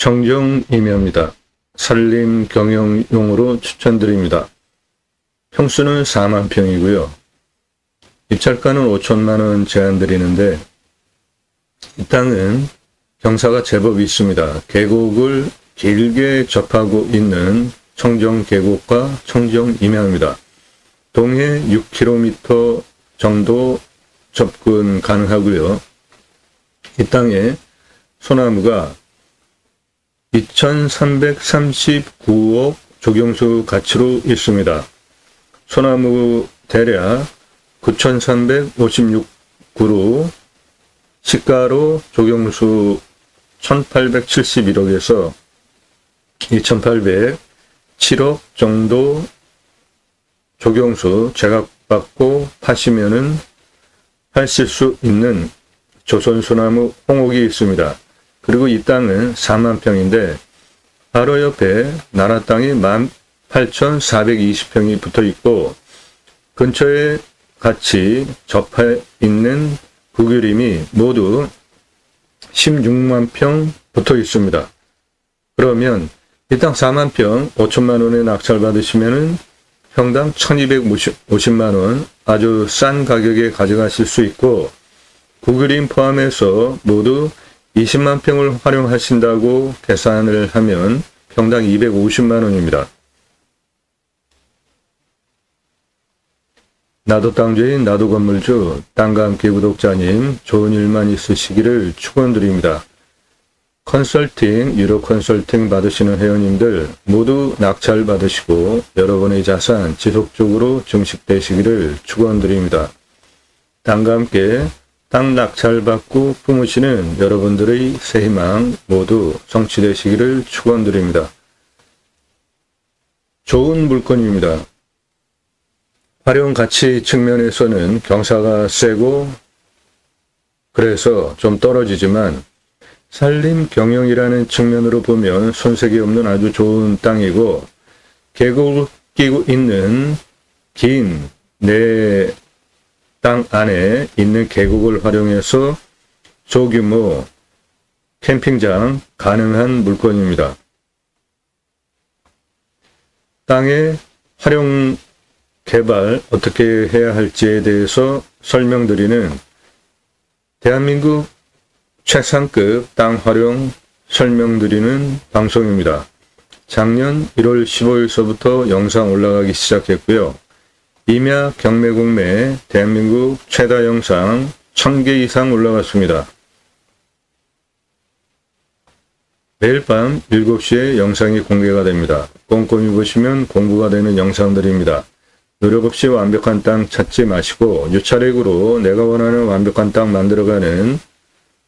청정임야입니다. 산림 경영용으로 추천드립니다. 평수는 4만 평이고요. 입찰가는 5천만 원 제한드리는데 이 땅은 경사가 제법 있습니다. 계곡을 길게 접하고 있는 청정계곡과 청정임야입니다. 동해 6km 정도 접근 가능하고요. 이 땅에 소나무가 2339억 조경수 가치로 있습니다. 소나무 대략 9356그루, 시가로 조경수 1871억에서 2807억 정도 조경수 제각받고 파시면은 하실 수 있는 조선소나무 홍옥이 있습니다. 그리고 이 땅은 4만 평인데 바로 옆에 나라 땅이 18,420평이 붙어 있고 근처에 같이 접해 있는 북유림이 모두 16만 평 붙어 있습니다. 그러면 이 땅 4만 평 5천만 원에 낙찰 받으시면은 평당 1250만 원 아주 싼 가격에 가져가실 수 있고 북유림 포함해서 모두 20만 평을 활용하신다고 계산을 하면 평당 250만 원입니다. 나도 땅주인 나도 건물주 땅과 함께 구독자님 좋은 일만 있으시기를 축원드립니다. 컨설팅, 유료 컨설팅 받으시는 회원님들 모두 낙찰 받으시고 여러분의 자산 지속적으로 증식되시기를 축원드립니다. 땅과 함께 땅 낙찰 받고 품으시는 여러분들의 새 희망 모두 성취되시기를 축원드립니다. 좋은 물건입니다. 활용 가치 측면에서는 경사가 세고 그래서 좀 떨어지지만 산림 경영이라는 측면으로 보면 손색이 없는 아주 좋은 땅이고 계곡을 끼고 있는 긴 내 땅 안에 있는 계곡을 활용해서 소규모 캠핑장 가능한 물건입니다. 땅의 활용 개발 어떻게 해야 할지에 대해서 설명드리는 대한민국 최상급 땅 활용 설명드리는 방송입니다. 작년 1월 15일서부터 영상 올라가기 시작했고요. 임야 경매공매 대한민국 최다 영상 1000개 이상 올라갔습니다. 매일 밤 7시에 영상이 공개가 됩니다. 꼼꼼히 보시면 공부가 되는 영상들입니다. 노력 없이 완벽한 땅 찾지 마시고 유차렉으로 내가 원하는 완벽한 땅 만들어가는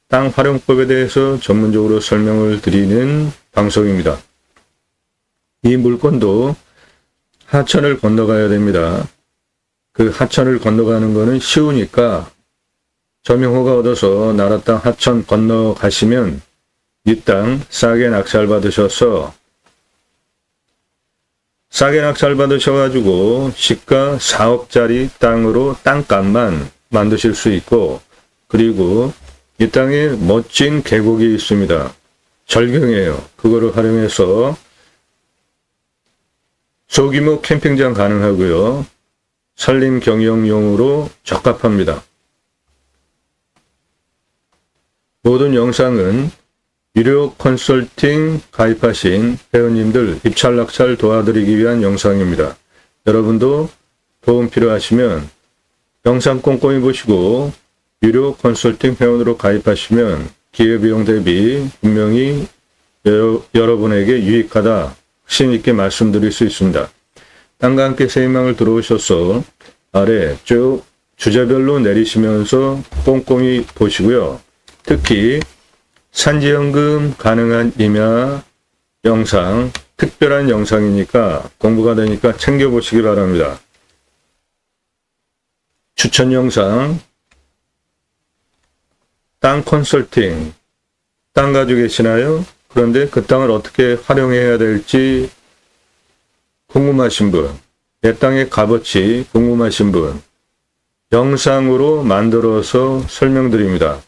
땅 활용법에 대해서 전문적으로 설명을 드리는 방송입니다. 이 물건도 하천을 건너가야 됩니다. 그 하천을 건너가는 거는 쉬우니까 저명호가 얻어서 나라 땅 하천 건너가시면 이 땅 싸게 낙찰 받으셔서 싸게 낙찰 받으셔가지고 시가 4억짜리 땅으로 땅값만 만드실 수 있고 그리고 이 땅에 멋진 계곡이 있습니다. 절경이에요. 그거를 활용해서 소규모 캠핑장 가능하고요. 산림 경영용으로 적합합니다. 모든 영상은 유료 컨설팅 가입하신 회원님들 입찰 낙찰 도와드리기 위한 영상입니다. 여러분도 도움 필요하시면 영상 꼼꼼히 보시고 유료 컨설팅 회원으로 가입하시면 기회비용 대비 분명히 여러분에게 유익하다 확신 있게 말씀드릴 수 있습니다. 땅과 함께 새 희망을 들어오셔서 아래 쭉 주제별로 내리시면서 꼼꼼히 보시고요. 특히 산지연금 가능한 임야 영상, 특별한 영상이니까 공부가 되니까 챙겨보시기 바랍니다. 추천 영상, 땅 컨설팅, 땅 가지고 계시나요? 그런데 그 땅을 어떻게 활용해야 될지 궁금하신 분, 내 땅의 값어치 궁금하신 분, 영상으로 만들어서 설명드립니다.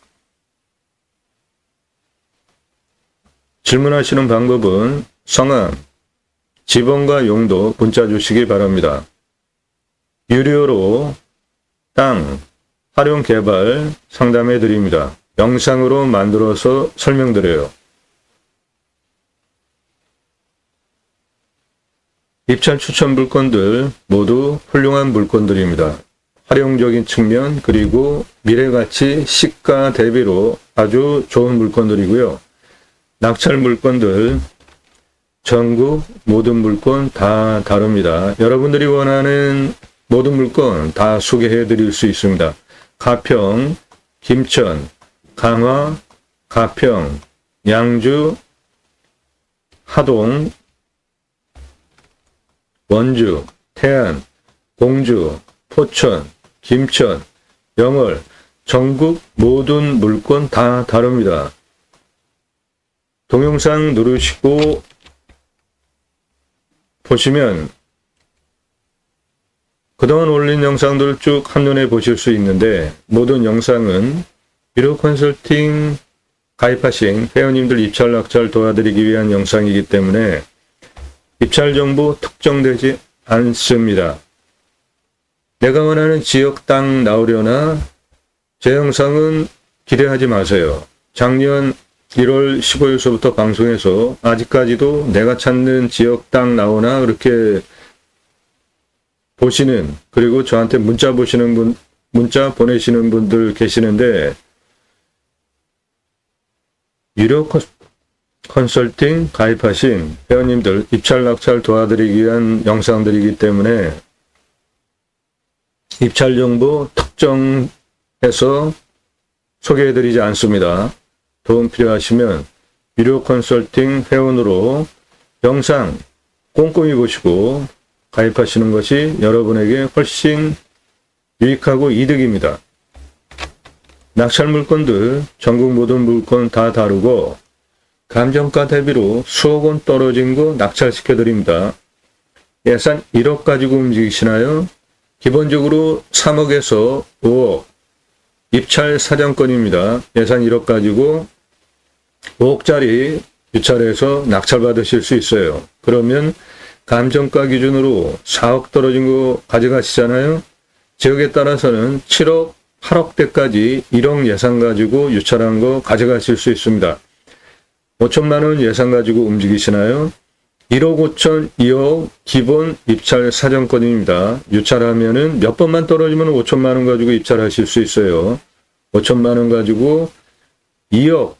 질문하시는 방법은 성함, 지번과 용도 문자 주시기 바랍니다. 유료로 땅, 활용 개발 상담해 드립니다. 영상으로 만들어서 설명드려요. 입찰 추천 물건들 모두 훌륭한 물건들입니다. 활용적인 측면 그리고 미래가치 시가 대비로 아주 좋은 물건들이고요. 낙찰 물건들 전국 모든 물건 다 다릅니다. 여러분들이 원하는 모든 물건 다 소개해 드릴 수 있습니다. 가평, 김천, 강화, 가평, 양주, 하동, 원주, 태안, 공주, 포천, 김천, 영월, 전국 모든 물건 다 다릅니다. 동영상 누르시고 보시면 그동안 올린 영상들 쭉 한눈에 보실 수 있는데 모든 영상은 유료 컨설팅 가입하신 회원님들 입찰 낙찰 도와드리기 위한 영상이기 때문에 입찰 정보 특정되지 않습니다. 내가 원하는 지역 땅 나오려나 제 영상은 기대하지 마세요. 작년 1월 15일서부터 방송해서 아직까지도 내가 찾는 지역 땅 나오나 그렇게 보시는 그리고 저한테 문자 보내시는 분들 계시는데 유료 컨설팅 가입하신 회원님들 입찰 낙찰 도와드리기 위한 영상들이기 때문에 입찰 정보 특정해서 소개해드리지 않습니다. 도움 필요하시면 유료 컨설팅 회원으로 영상 꼼꼼히 보시고 가입하시는 것이 여러분에게 훨씬 유익하고 이득입니다. 낙찰 물건들 전국 모든 물건 다 다르고 감정가 대비로 수억 원 떨어진 거 낙찰시켜 드립니다. 예산 1억 가지고 움직이시나요? 기본적으로 3억에서 5억 입찰 사정권입니다. 예산 1억 가지고 5억짜리 유찰해서 낙찰 받으실 수 있어요. 그러면 감정가 기준으로 4억 떨어진 거 가져가시잖아요. 지역에 따라서는 7억, 8억대까지 1억 예산 가지고 유찰한 거 가져가실 수 있습니다. 5천만 원 예산 가지고 움직이시나요? 1억 5천, 2억 기본 입찰 사정권입니다. 유찰하면은 몇 번만 떨어지면 5천만 원 가지고 입찰하실 수 있어요. 5천만 원 가지고 2억,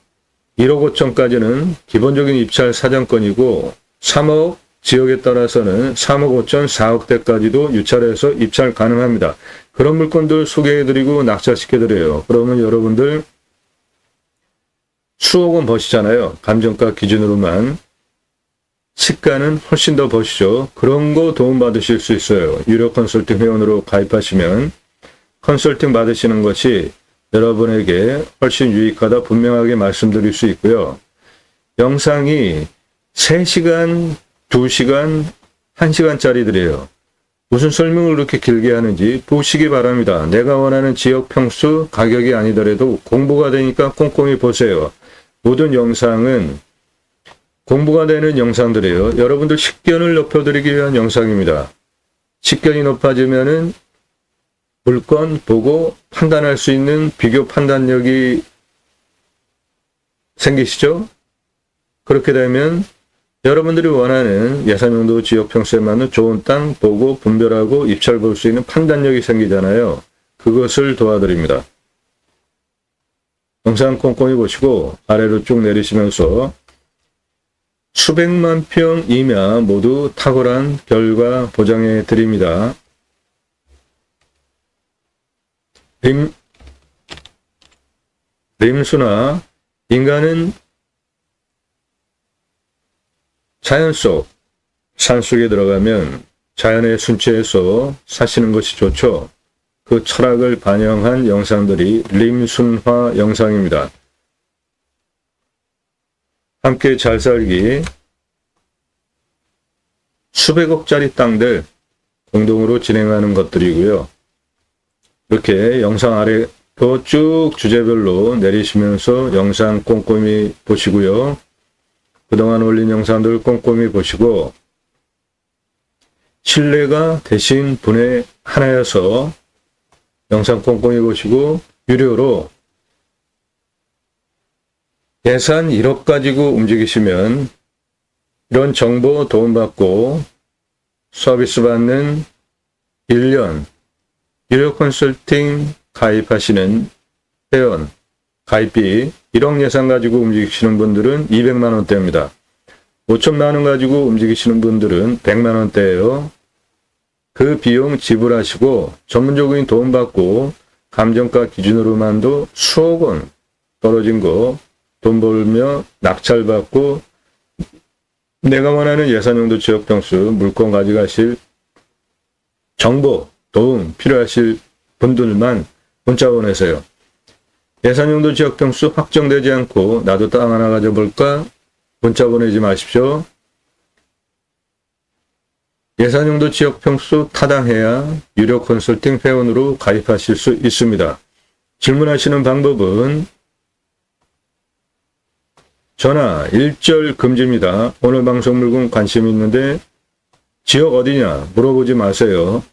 1억 5천까지는 기본적인 입찰 사정권이고 3억 지역에 따라서는 3억 5천, 4억대까지도 유찰해서 입찰 가능합니다. 그런 물건들 소개해드리고 낙찰시켜드려요. 그러면 여러분들 수억 원 버시잖아요. 감정가 기준으로만. 시가는 훨씬 더 버시죠. 그런 거 도움받으실 수 있어요. 유료 컨설팅 회원으로 가입하시면 컨설팅 받으시는 것이 여러분에게 훨씬 유익하다 분명하게 말씀드릴 수 있고요. 영상이 3시간, 2시간, 1시간짜리들이에요. 무슨 설명을 그렇게 길게 하는지 보시기 바랍니다. 내가 원하는 지역 평수 가격이 아니더라도 공부가 되니까 꼼꼼히 보세요. 모든 영상은 공부가 되는 영상들이에요. 여러분들 식견을 높여드리기 위한 영상입니다. 식견이 높아지면은 물건 보고 판단할 수 있는 비교 판단력이 생기시죠? 그렇게 되면 여러분들이 원하는 예산용도 지역 평수에 맞는 좋은 땅 보고 분별하고 입찰 볼 수 있는 판단력이 생기잖아요. 그것을 도와드립니다. 영상 꼼꼼히 보시고 아래로 쭉 내리시면서 수백만 평 이하 모두 탁월한 결과 보장해 드립니다. 림수나 인간은 자연 속, 산속에 들어가면 자연에 순치해서 사시는 것이 좋죠. 그 철학을 반영한 영상들이 림순화 영상입니다. 함께 잘 살기 수백억짜리 땅들 공동으로 진행하는 것들이고요. 이렇게 영상 아래로 쭉 주제별로 내리시면서 영상 꼼꼼히 보시고요. 그동안 올린 영상들 꼼꼼히 보시고 신뢰가 되신 분의 하나여서 영상 꼼꼼히 보시고 유료로 예산 1억 가지고 움직이시면 이런 정보 도움받고 서비스 받는 1년 유료 컨설팅 가입하시는 회원 가입비 1억 예산 가지고 움직이시는 분들은 200만 원대입니다. 5천만 원 가지고 움직이시는 분들은 100만 원대예요. 그 비용 지불하시고 전문적인 도움받고 감정가 기준으로만도 수억 원 떨어진 거 돈 벌며 낙찰받고 내가 원하는 예산용도 지역 평수 물건 가져가실 정보, 도움 필요하실 분들만 문자 보내세요. 예산용도 지역 평수 확정되지 않고 나도 땅 하나 가져볼까? 문자 보내지 마십시오. 예산용도 지역 평수 타당해야 유료 컨설팅 회원으로 가입하실 수 있습니다. 질문하시는 방법은 전화 1절 금지입니다. 오늘 방송 물건 관심 있는데 지역 어디냐 물어보지 마세요.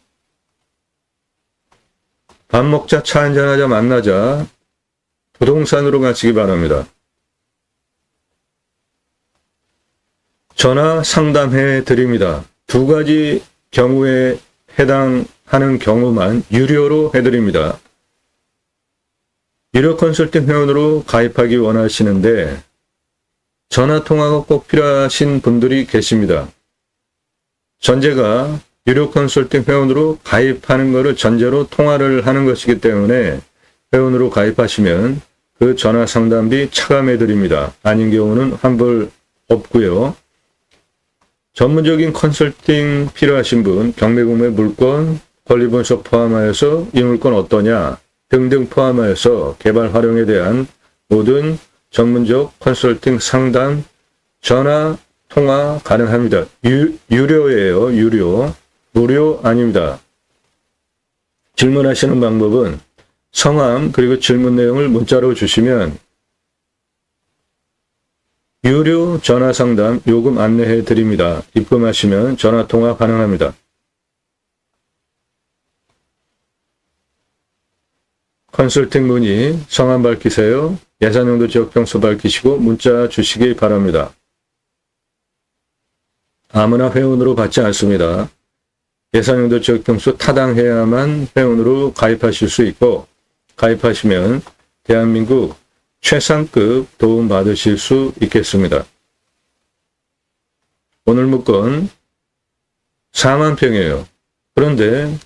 밥 먹자 차 한잔하자 만나자 부동산으로 가시기 바랍니다. 전화 상담해 드립니다. 두 가지 경우에 해당하는 경우만 유료로 해드립니다. 유료 컨설팅 회원으로 가입하기 원하시는데 전화통화가 꼭 필요하신 분들이 계십니다. 전제가 유료 컨설팅 회원으로 가입하는 것을 전제로 통화를 하는 것이기 때문에 회원으로 가입하시면 그 전화 상담비 차감해 드립니다. 아닌 경우는 환불 없고요. 전문적인 컨설팅 필요하신 분, 경매구매 물건, 권리분석 포함하여서 이 물건 어떠냐 등등 포함하여서 개발 활용에 대한 모든 전문적 컨설팅 상담 전화 통화 가능합니다. 유료예요. 유료. 무료 아닙니다. 질문하시는 방법은 성함 그리고 질문 내용을 문자로 주시면 유료 전화 상담 요금 안내해 드립니다. 입금하시면 전화 통화 가능합니다. 컨설팅 문의 성함 밝히세요. 예산용도 지역 평수 밝히시고 문자 주시기 바랍니다. 아무나 회원으로 받지 않습니다. 예산용도 지역 평수 타당해야만 회원으로 가입하실 수 있고 가입하시면 대한민국 최상급 도움 받으실 수 있겠습니다. 오늘 물건 4만 평이에요. 그런데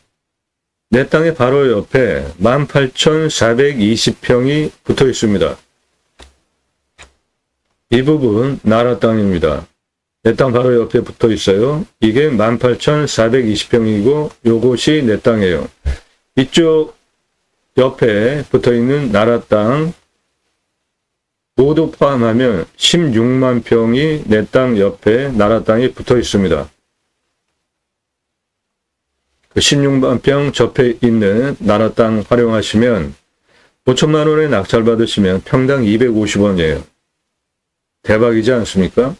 내 땅의 바로 옆에 18,420평이 붙어 있습니다. 이 부분 나라 땅입니다. 내 땅 바로 옆에 붙어 있어요. 이게 18,420평이고 요것이 내 땅이에요. 이쪽 옆에 붙어 있는 나라 땅 모두 포함하면 16만 평이 내 땅 옆에 나라 땅이 붙어 있습니다. 그 16만 평 접해 있는 나라 땅 활용하시면 5천만 원에 낙찰 받으시면 평당 250원이에요. 대박이지 않습니까?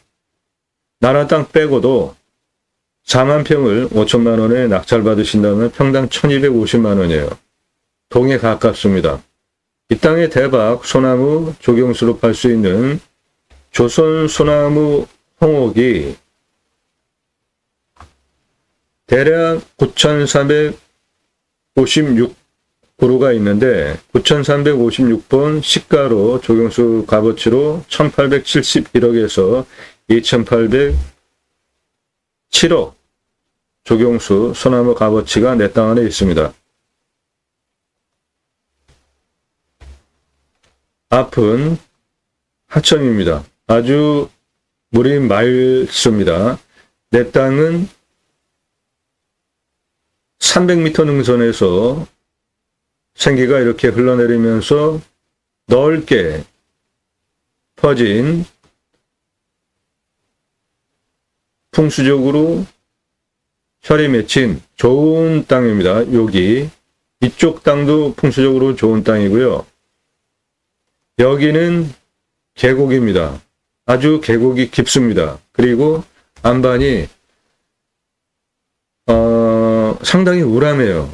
나라 땅 빼고도 4만 평을 5천만 원에 낙찰 받으신다면 평당 1250만 원이에요. 동에 가깝습니다. 이 땅의 대박 소나무 조경수로 팔 수 있는 조선 소나무 홍옥이 대략 9,356그루가 있는데 9,356번 시가로 조경수 값어치로 1,871억에서 2,807억 조경수 소나무 값어치가 내 땅 안에 있습니다. 앞은 하천입니다. 아주 물이 맑습니다. 내 땅은 300m 능선에서 생기가 이렇게 흘러내리면서 넓게 퍼진 풍수적으로 혈이 맺힌 좋은 땅입니다. 여기 이쪽 땅도 풍수적으로 좋은 땅이고요. 여기는 계곡입니다. 아주 계곡이 깊습니다. 그리고 안반이 상당히 우람해요.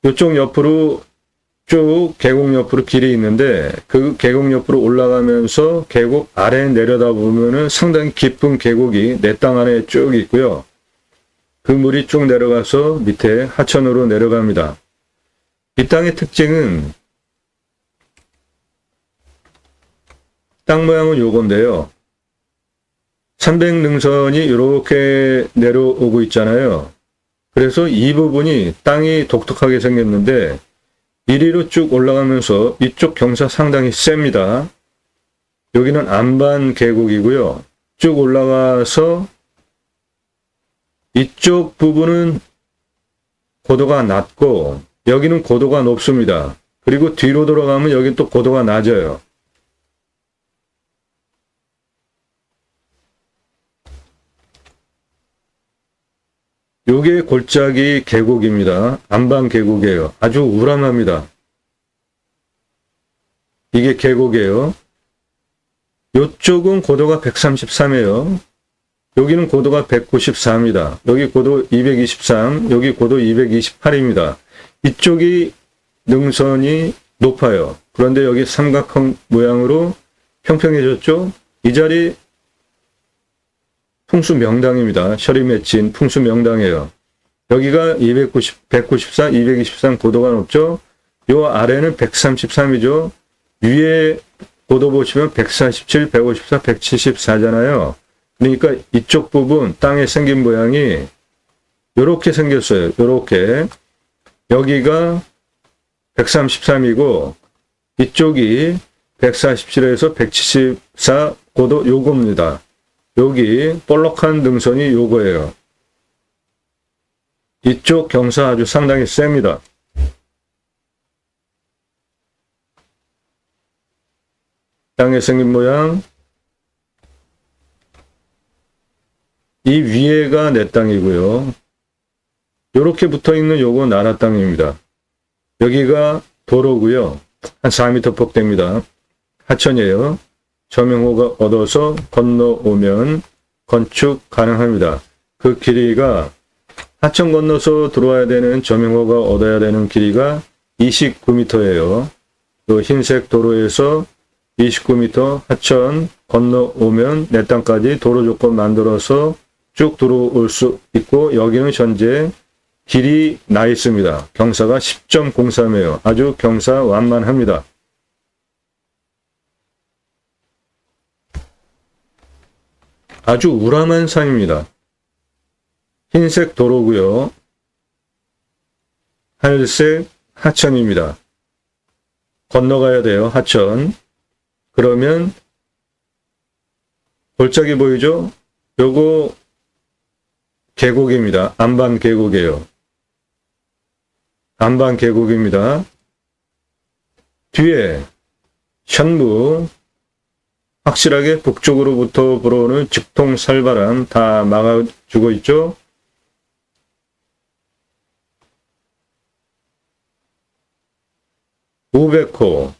이쪽 옆으로 쭉 계곡 옆으로 길이 있는데 그 계곡 옆으로 올라가면서 계곡 아래 내려다 보면은 상당히 깊은 계곡이 내 땅 안에 쭉 있고요. 그 물이 쭉 내려가서 밑에 하천으로 내려갑니다. 이 땅의 특징은 땅 모양은 요건데요. 300능선이 이렇게 내려오고 있잖아요. 그래서 이 부분이 땅이 독특하게 생겼는데 이리로 쭉 올라가면서 이쪽 경사 상당히 셉니다. 여기는 안반 계곡이고요. 쭉 올라가서 이쪽 부분은 고도가 낮고 여기는 고도가 높습니다. 그리고 뒤로 돌아가면 여기 또 고도가 낮아요. 요게 골짜기 계곡입니다. 안반 계곡이에요. 아주 우람합니다. 이게 계곡이에요. 요쪽은 고도가 133이에요. 여기는 고도가 194입니다. 여기 고도 223, 여기 고도 228입니다. 이쪽이 능선이 높아요. 그런데 여기 삼각형 모양으로 평평해졌죠? 이 자리 풍수 명당입니다. 셔리 맺힌 풍수 명당이에요. 여기가 194, 223 고도가 높죠? 요 아래는 133이죠? 위에 고도 보시면 147, 154, 174잖아요. 그러니까 이쪽 부분 땅에 생긴 모양이 요렇게 생겼어요. 요렇게. 여기가 133이고 이쪽이 147에서 174 고도 요겁니다. 여기 볼록한 능선이 요거예요. 이쪽 경사 아주 상당히 셉니다. 땅에 생긴 모양. 이 위에가 내 땅이고요. 요렇게 붙어있는 요거 나라 땅입니다. 여기가 도로고요. 한 4m 폭 됩니다. 하천이에요. 저명호가 얻어서 건너오면 건축 가능합니다. 그 길이가 하천 건너서 들어와야 되는 저명호가 얻어야 되는 길이가 29m예요. 그 흰색 도로에서 29m 하천 건너오면 내 땅까지 도로 조건 만들어서 쭉 들어올 수 있고 여기는 현재 길이 나 있습니다. 경사가 10.03이에요. 아주 경사 완만합니다. 아주 우람한 산입니다. 흰색 도로고요. 하늘색 하천입니다. 건너가야 돼요. 하천. 그러면 골짜기 보이죠? 요거 계곡입니다. 안반 계곡이에요. 안반 계곡입니다. 뒤에 현무 확실하게 북쪽으로부터 불어오는 직통 살바람 다 막아주고 있죠. 우백호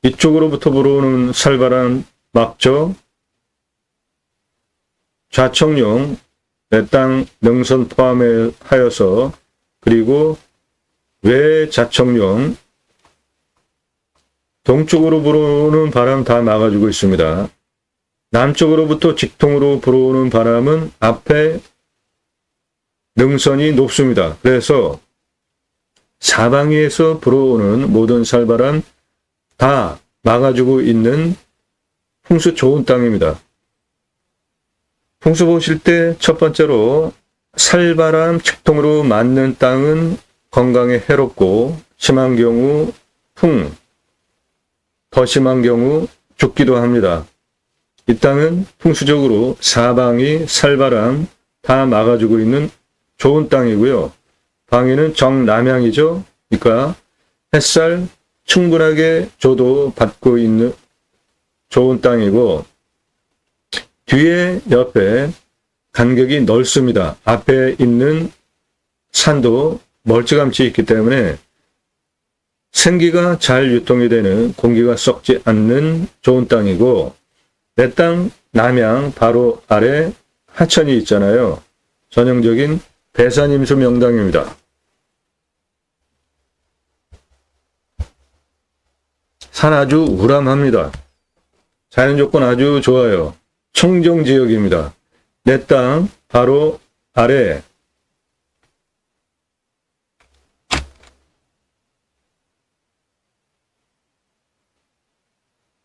이쪽으로부터 불어오는 살바람 막죠. 좌청룡 내 땅 능선 포함해 하여서 그리고 외좌청룡 동쪽으로 불어오는 바람 다 막아주고 있습니다. 남쪽으로부터 직통으로 불어오는 바람은 앞에 능선이 높습니다. 그래서 사방위에서 불어오는 모든 살바람 다 막아주고 있는 풍수 좋은 땅입니다. 풍수 보실 때 첫 번째로 살바람 직통으로 맞는 땅은 건강에 해롭고 심한 경우 더 심한 경우 죽기도 합니다. 이 땅은 풍수적으로 사방이 살바람 다 막아주고 있는 좋은 땅이고요. 방위는 정남향이죠. 그러니까 햇살 충분하게 줘도 받고 있는 좋은 땅이고 뒤에 옆에 간격이 넓습니다. 앞에 있는 산도 멀찌감치 있기 때문에 생기가 잘 유통이 되는 공기가 썩지 않는 좋은 땅이고, 내 땅 남양 바로 아래 하천이 있잖아요. 전형적인 배산임수 명당입니다. 산 아주 우람합니다. 자연조건 아주 좋아요. 청정지역입니다. 내 땅 바로 아래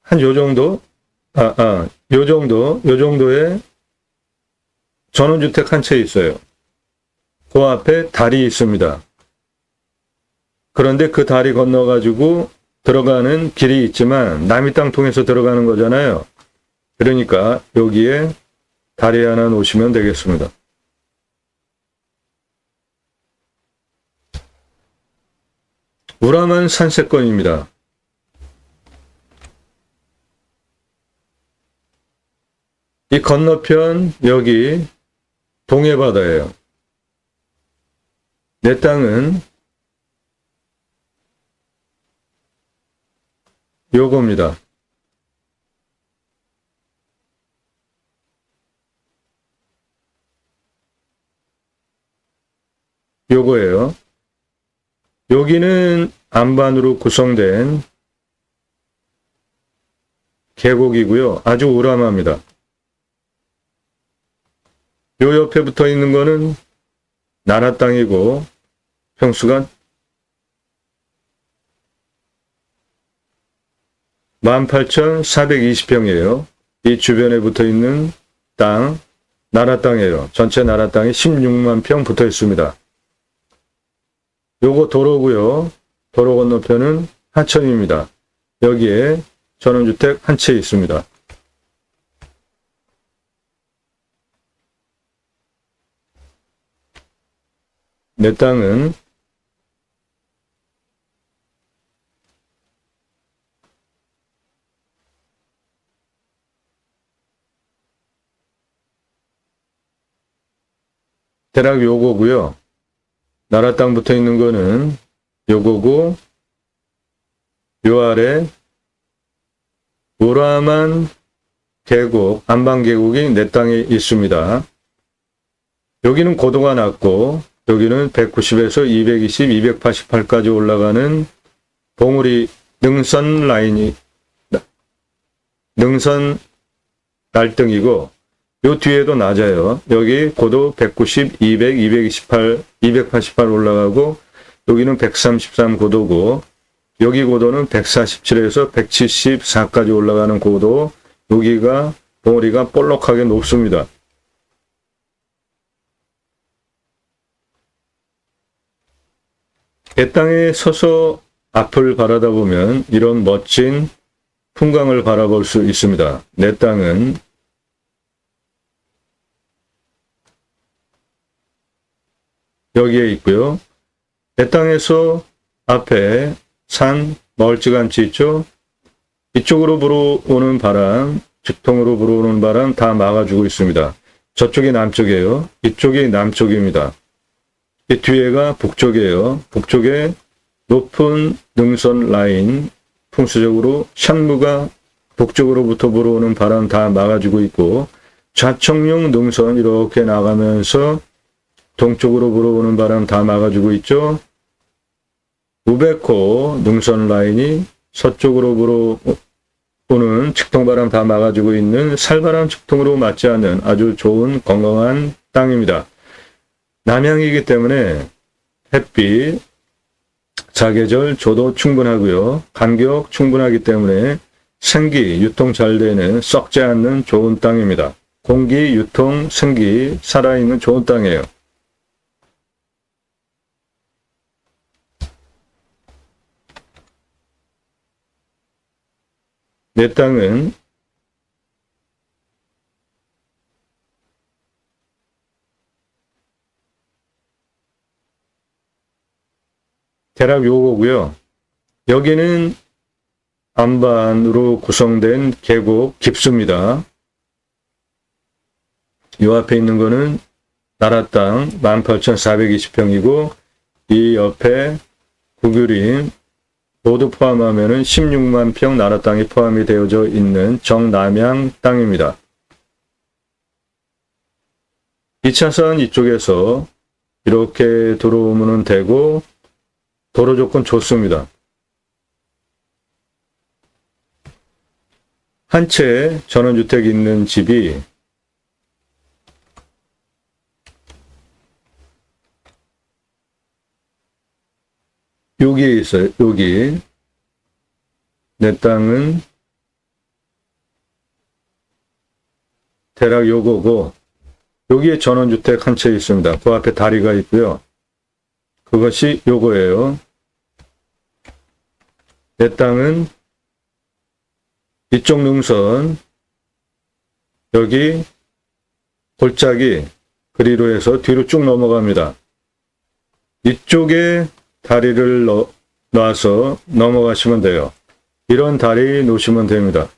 한 요 정도? 요 정도의 전원주택 한 채 있어요. 그 앞에 다리 있습니다. 그런데 그 다리 건너가지고 들어가는 길이 있지만 남의 땅 통해서 들어가는 거잖아요. 그러니까 여기에 다리 하나 놓으시면 되겠습니다. 우람한 산세권입니다. 이 건너편 여기 동해바다예요. 내 땅은 요겁니다. 요거예요. 여기는 안반으로 구성된 계곡이고요. 아주 우람합니다. 요 옆에 붙어 있는 거는 나라 땅이고 평수가 18,420평이에요. 이 주변에 붙어 있는 땅, 나라 땅이에요. 전체 나라 땅이 16만 평 붙어 있습니다. 요거 도로고요. 도로 건너편은 하천입니다. 여기에 전원주택 한 채 있습니다. 내 땅은 대략 요거고요. 나라 땅 붙어 있는 거는 요거고, 요 아래 우람한 계곡, 안방계곡이 내 땅에 있습니다. 여기는 고도가 낮고 여기는 190에서 220, 288까지 올라가는 봉우리 능선 라인이 능선 날등이고, 요 뒤에도 낮아요. 여기 고도 190, 200, 228, 288 올라가고 여기는 133 고도고, 여기 고도는 147에서 174까지 올라가는 고도, 여기가 봉우리가 볼록하게 높습니다. 내 땅에 서서 앞을 바라다 보면 이런 멋진 풍광을 바라볼 수 있습니다. 내 땅은 여기에 있고요. 내 땅에서 앞에 산 멀찌감치 있죠? 이쪽으로 불어오는 바람, 직통으로 불어오는 바람 다 막아주고 있습니다. 저쪽이 남쪽이에요. 이쪽이 남쪽입니다. 이 뒤에가 북쪽이에요. 북쪽에 높은 능선 라인, 풍수적으로 샹무가 북쪽으로부터 불어오는 바람 다 막아주고 있고, 좌청룡 능선 이렇게 나가면서 동쪽으로 불어오는 바람 다 막아주고 있죠. 우베코 능선 라인이 서쪽으로 불어오는 직통바람 다 막아주고 있는 살바람 직통으로 맞지 않는 아주 좋은 건강한 땅입니다. 남양이기 때문에 햇빛, 사계절 조도 충분하고요. 간격 충분하기 때문에 생기, 유통 잘 되는 썩지 않는 좋은 땅입니다. 공기, 유통, 생기, 살아있는 좋은 땅이에요. 내 땅은 대략 요거고요. 여기는 안반으로 구성된 계곡 깊습니다. 요 앞에 있는 거는 나라 땅 18,420평이고 이 옆에 구규림 모두 포함하면은 16만 평 나라 땅이 포함이 되어져 있는 정남향 땅입니다. 2차선 이쪽에서 이렇게 들어오면 되고 도로 조건 좋습니다. 한 채 전원주택이 있는 집이 여기에 있어요. 여기 내 땅은 대략 요거고 여기에 전원주택 한 채 있습니다. 그 앞에 다리가 있고요. 그것이 요거예요. 내 땅은 이쪽 능선 여기 골짜기 그리로 해서 뒤로 쭉 넘어갑니다. 이쪽에 다리를 놔서 넘어가시면 돼요. 이런 다리 놓으시면 됩니다.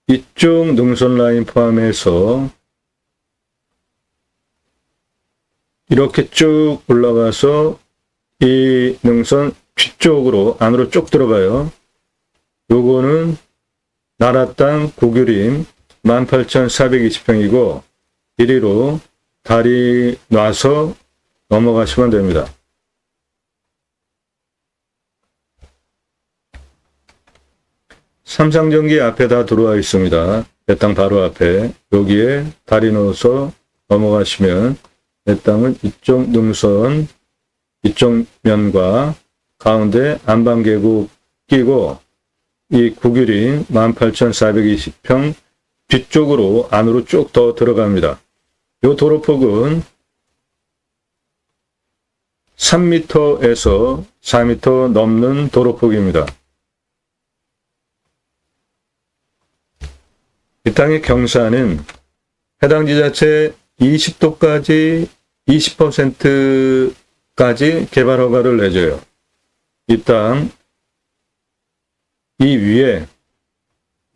이쪽 능선 라인 포함해서 이렇게 쭉 올라가서 이 능선 뒤쪽으로 안으로 쭉 들어가요. 요거는 나라 땅 국유림 18,420평이고 이리로 다리 놔서 넘어가시면 됩니다. 삼상전기 앞에 다 들어와 있습니다. 내 땅 바로 앞에 여기에 다리 넣어서 넘어가시면 내 땅은 이쪽 능선 이쪽 면과 가운데 안방계곡 끼고 이 국유림 18,420평 뒤쪽으로 안으로 쭉 더 들어갑니다. 이 도로폭은 3m에서 4m 넘는 도로폭입니다. 이 땅의 경사는 해당 지자체 20도까지 20%까지 개발 허가를 내줘요. 이 땅, 이 위에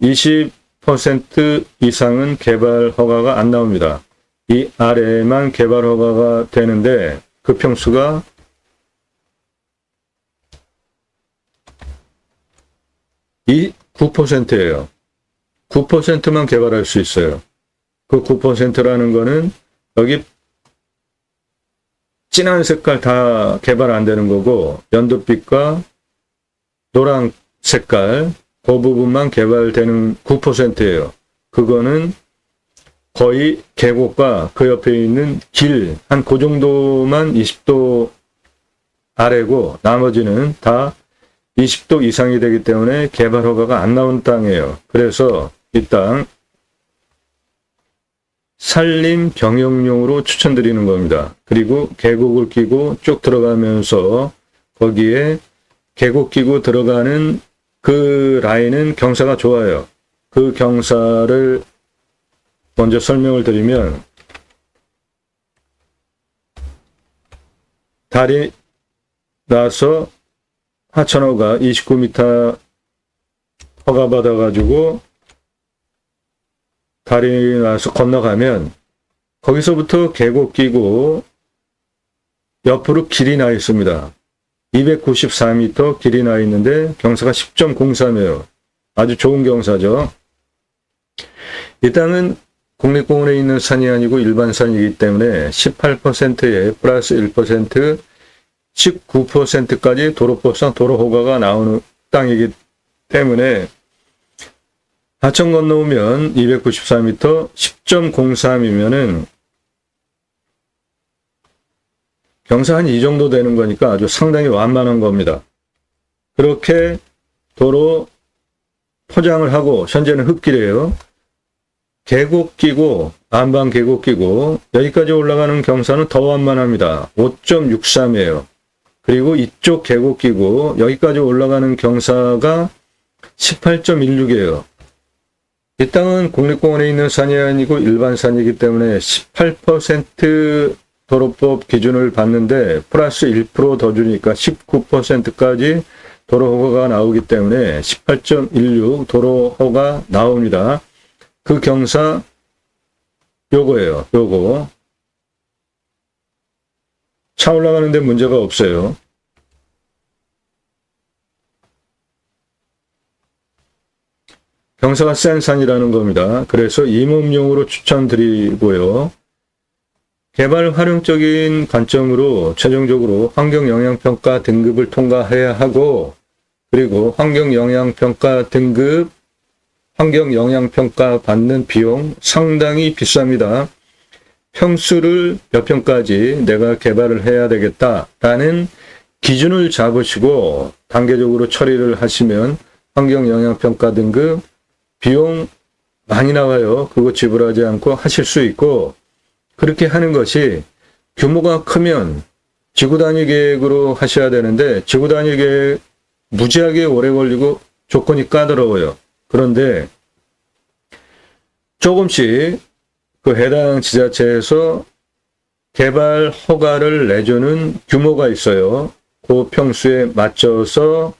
20% 이상은 개발 허가가 안 나옵니다. 이 아래에만 개발 허가가 되는데 그 평수가 9%예요. 9%만 개발할 수 있어요. 그 9%라는 거는 여기 진한 색깔 다 개발 안 되는 거고 연두빛과 노란 색깔 그 부분만 개발되는 9%예요. 그거는 거의 계곡과 그 옆에 있는 길 한 그 정도만 20도 아래고 나머지는 다 20도 이상이 되기 때문에 개발 허가가 안 나온 땅이에요. 그래서 이 땅 산림 병역용으로 추천드리는 겁니다. 그리고 계곡을 끼고 쭉 들어가면서 거기에 계곡 끼고 들어가는 그 라인은 경사가 좋아요. 그 경사를 먼저 설명을 드리면 다리 나서 하천호가 29m 허가받아가지고 다리 나서 건너가면 거기서부터 계곡 끼고 옆으로 길이 나 있습니다. 294m 길이 나 있는데 경사가 10.03이에요. 아주 좋은 경사죠. 이 땅은 국립공원에 있는 산이 아니고 일반 산이기 때문에 18%에 플러스 1%, 19%까지 도로법상 도로허가가 나오는 땅이기 때문에 하천 건너오면 294m, 10.03이면은 경사 한 이 정도 되는 거니까 아주 상당히 완만한 겁니다. 그렇게 도로 포장을 하고 현재는 흙길이에요. 계곡 끼고 안방 계곡 끼고 여기까지 올라가는 경사는 더 완만합니다. 5.63이에요. 그리고 이쪽 계곡 끼고 여기까지 올라가는 경사가 18.16이에요. 이 땅은 국립공원에 있는 산이 아니고 일반 산이기 때문에 18% 도로법 기준을 받는데 플러스 1% 더 주니까 19%까지 도로허가가 나오기 때문에 18.16 도로허가 나옵니다. 그 경사 요거예요. 요거. 차 올라가는데 문제가 없어요. 경사가 센 산이라는 겁니다. 그래서 임업용으로 추천드리고요. 개발 활용적인 관점으로 최종적으로 환경영향평가 등급을 통과해야 하고, 그리고 환경영향평가 등급, 환경영향평가 받는 비용 상당히 비쌉니다. 평수를 몇 평까지 내가 개발을 해야 되겠다라는 기준을 잡으시고 단계적으로 처리를 하시면 환경영향평가 등급 비용 많이 나와요. 그거 지불하지 않고 하실 수 있고, 그렇게 하는 것이 규모가 크면 지구 단위 계획으로 하셔야 되는데 지구 단위 계획 무지하게 오래 걸리고 조건이 까다로워요. 그런데 조금씩 그 해당 지자체에서 개발 허가를 내주는 규모가 있어요. 그 평수에 맞춰서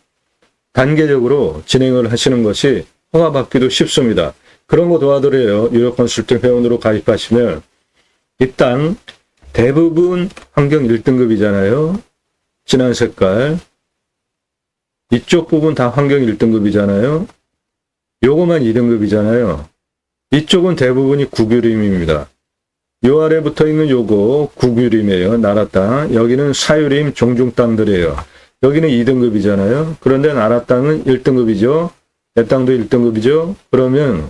단계적으로 진행을 하시는 것이 허가받기도 쉽습니다. 그런 거 도와드려요. 유료 컨설팅 회원으로 가입하시면 이 땅 대부분 환경 1등급이잖아요. 진한 색깔. 이쪽 부분 다 환경 1등급이잖아요. 요거만 2등급이잖아요. 이쪽은 대부분이 국유림입니다. 요 아래 붙어 있는 요거 국유림이에요. 나라 땅. 여기는 사유림 종중 땅들이에요. 여기는 2등급이잖아요. 그런데 나라 땅은 1등급이죠. 내 땅도 1등급이죠. 그러면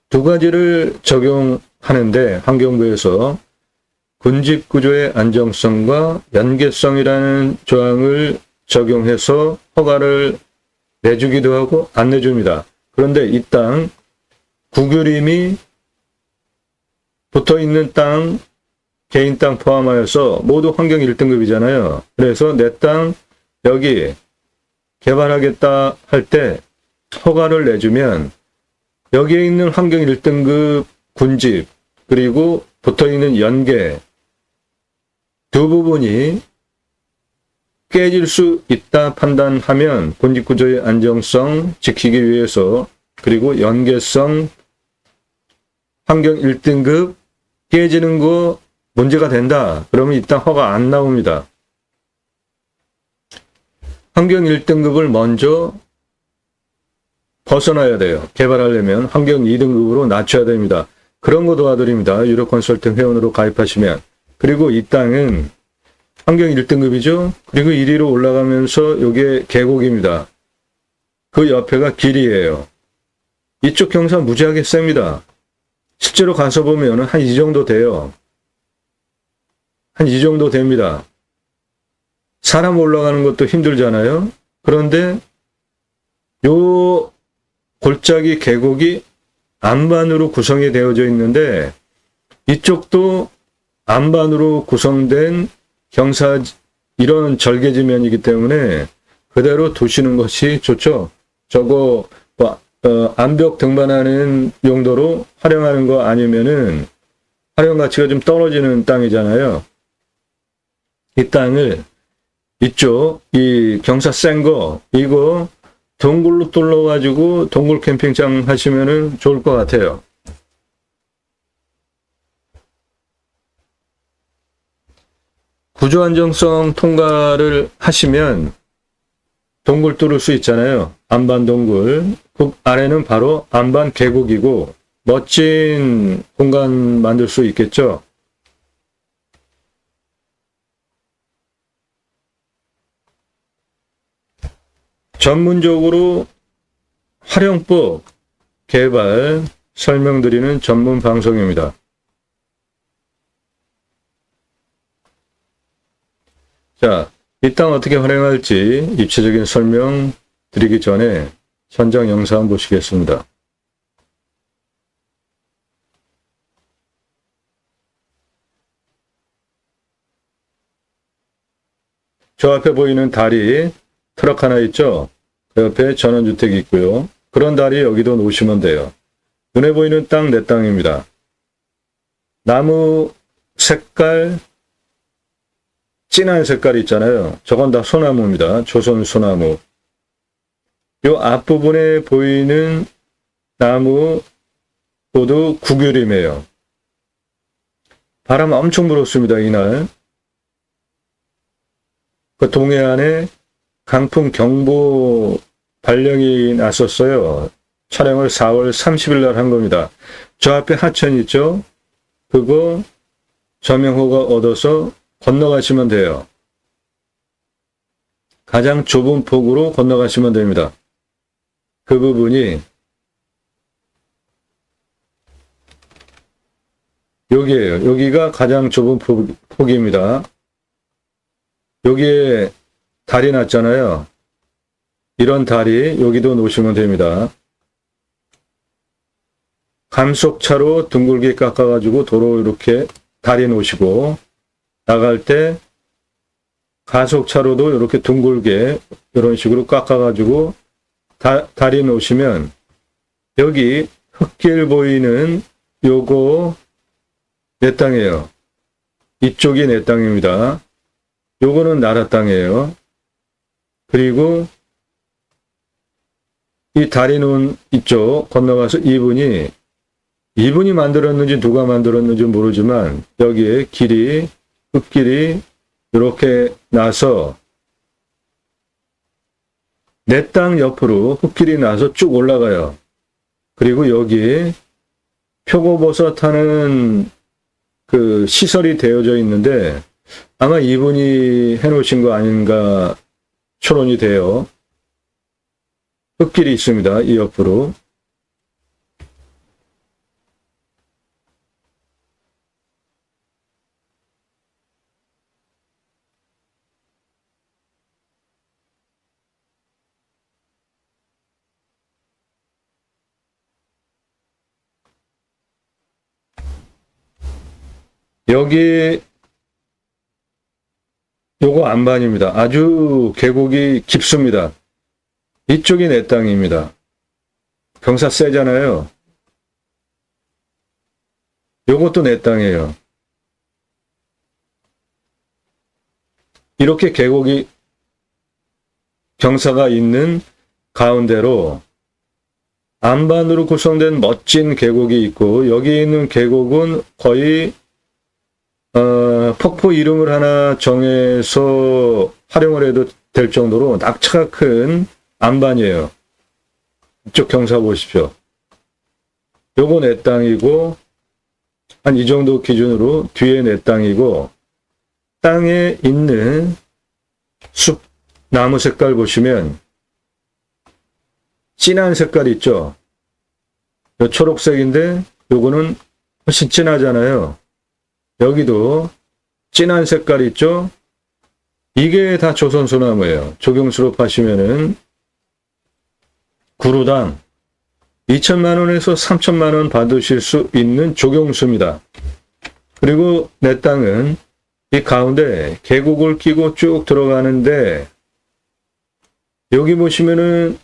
두 가지를 적용하는데 환경부에서 군집구조의 안정성과 연계성이라는 조항을 적용해서 허가를 내주기도 하고 안 내줍니다. 그런데 이 땅 국유림이 붙어있는 땅, 개인 땅 포함하여서 모두 환경 1등급이잖아요. 그래서 내 땅 여기 개발하겠다 할 때 허가를 내주면 여기에 있는 환경 1등급 군집 그리고 붙어있는 연계 두 부분이 깨질 수 있다 판단하면 군집구조의 안정성 지키기 위해서 그리고 연계성 환경 1등급 깨지는 거 문제가 된다. 그러면 이 땅 허가 안 나옵니다. 환경 1등급을 먼저 벗어나야 돼요. 개발하려면 환경 2등급으로 낮춰야 됩니다. 그런 거 도와드립니다. 유료 컨설팅 회원으로 가입하시면. 그리고 이 땅은 환경 1등급이죠. 그리고 1위로 올라가면서 이게 계곡입니다. 그 옆에가 길이에요. 이쪽 경사 무지하게 셉니다. 실제로 가서 보면 한 이 정도 돼요. 한 이 정도 됩니다. 사람 올라가는 것도 힘들잖아요. 그런데 요 골짜기 계곡이 안반으로 구성이 되어져 있는데 이쪽도 안반으로 구성된 경사 이런 절개지면이기 때문에 그대로 두시는 것이 좋죠. 저거 암벽 등반하는 용도로 활용하는 거 아니면은 활용 가치가 좀 떨어지는 땅이잖아요. 이 땅을 이쪽 이 경사 센 거 이거 동굴로 뚫어가지고 동굴 캠핑장 하시면은 좋을 것 같아요. 구조 안정성 통과를 하시면 동굴 뚫을 수 있잖아요. 안반 동굴. 그 아래는 바로 안반 계곡이고 멋진 공간 만들 수 있겠죠. 전문적으로 활용법 개발 설명드리는 전문 방송입니다. 자, 이 땅 어떻게 활용할지 입체적인 설명 드리기 전에 현장 영상 한번 보시겠습니다. 저 앞에 보이는 다리, 트럭 하나 있죠? 그 옆에 전원주택이 있고요. 그런 다리 여기도 놓으시면 돼요. 눈에 보이는 땅, 내 땅입니다. 나무 색깔, 진한 색깔이 있잖아요. 저건 다 소나무입니다. 조선 소나무. 요 앞부분에 보이는 나무 모두 국유림이에요. 바람 엄청 불었습니다, 이날. 그 동해안에 강풍 경보 발령이 났었어요. 촬영을 4월 30일 날 한 겁니다. 저 앞에 하천 있죠? 그거 저명호가 얻어서 건너가시면 돼요. 가장 좁은 폭으로 건너가시면 됩니다. 그 부분이 여기에요. 여기가 가장 좁은 폭입니다. 여기에 다리 났잖아요. 이런 다리 여기도 놓으시면 됩니다. 감속차로 둥글게 깎아가지고 도로 이렇게 다리 놓으시고 나갈 때 가속차로도 이렇게 둥글게 이런 식으로 깎아가지고 다리 놓으시면 여기 흙길 보이는 요거 내 땅이에요. 이쪽이 내 땅입니다. 요거는 나라 땅이에요. 그리고 이 다리 놓은 이쪽 건너가서 이분이 만들었는지 누가 만들었는지 모르지만 여기에 길이 흙길이 이렇게 나서 내 땅 옆으로 흙길이 나서 쭉 올라가요. 그리고 여기 표고버섯 하는 그 시설이 되어져 있는데 아마 이분이 해놓으신 거 아닌가 추론이 돼요. 흙길이 있습니다. 이 옆으로. 여기 요거 안반입니다. 아주 계곡이 깊습니다. 이쪽이 내 땅입니다. 경사 세잖아요. 요것도 내 땅이에요. 이렇게 계곡이 경사가 있는 가운데로 안반으로 구성된 멋진 계곡이 있고 여기 있는 계곡은 거의 폭포 이름을 하나 정해서 활용을 해도 될 정도로 낙차가 큰 안반이에요. 이쪽 경사 보십시오. 요거 내 땅이고 한 이 정도 기준으로 뒤에 내 땅이고 땅에 있는 숲 나무 색깔 보시면 진한 색깔 있죠. 요 초록색인데 요거는 훨씬 진하잖아요. 여기도 진한 색깔 있죠? 이게 다 조선소나무예요. 조경수로 파시면은 구루당 2천만 원에서 3천만 원 받으실 수 있는 조경수입니다. 그리고 내 땅은 이 가운데 계곡을 끼고 쭉 들어가는데 여기 보시면은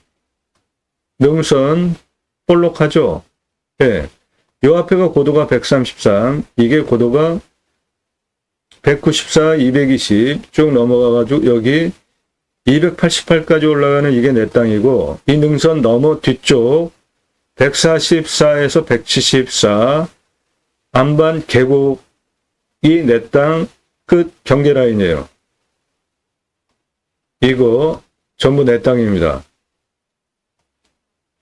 능선 볼록하죠? 네. 요 앞에가 고도가 133, 이게 고도가 194, 220 쭉 넘어가가지고 여기 288까지 올라가는 이게 내 땅이고 이 능선 너머 뒤쪽 144에서 174 안반 계곡이 내 땅 끝 경계 라인이에요. 이거 전부 내 땅입니다.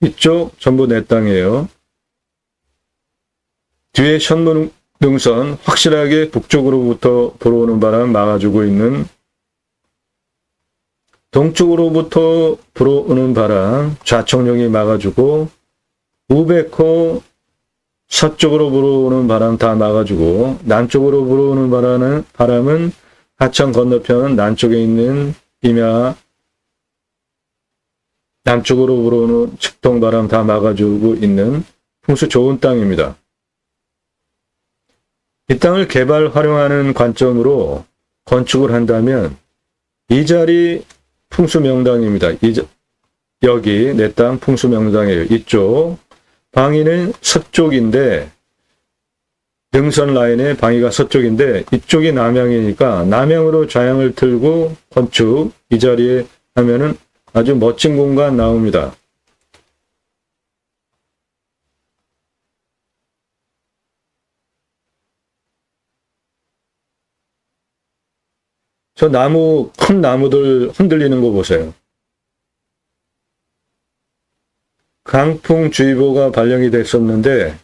이쪽 전부 내 땅이에요. 뒤에 현무능선 확실하게 북쪽으로부터 불어오는 바람 막아주고 있는 동쪽으로부터 불어오는 바람 좌청룡이 막아주고 우백호 서쪽으로 불어오는 바람 다 막아주고 남쪽으로 불어오는 바람은 하천 건너편 남쪽에 있는 임야 남쪽으로 불어오는 측동바람 다 막아주고 있는 풍수 좋은 땅입니다. 이 땅을 개발 활용하는 관점으로 건축을 한다면 이 자리 풍수명당입니다. 여기 내 땅 풍수명당이에요. 이쪽 방위는 서쪽인데 능선 라인의 방위가 서쪽인데 이쪽이 남향이니까 남향으로 좌향을 틀고 건축 이 자리에 하면은 아주 멋진 공간 나옵니다. 저 나무, 큰 나무들 흔들리는 거 보세요. 강풍주의보가 발령이 됐었는데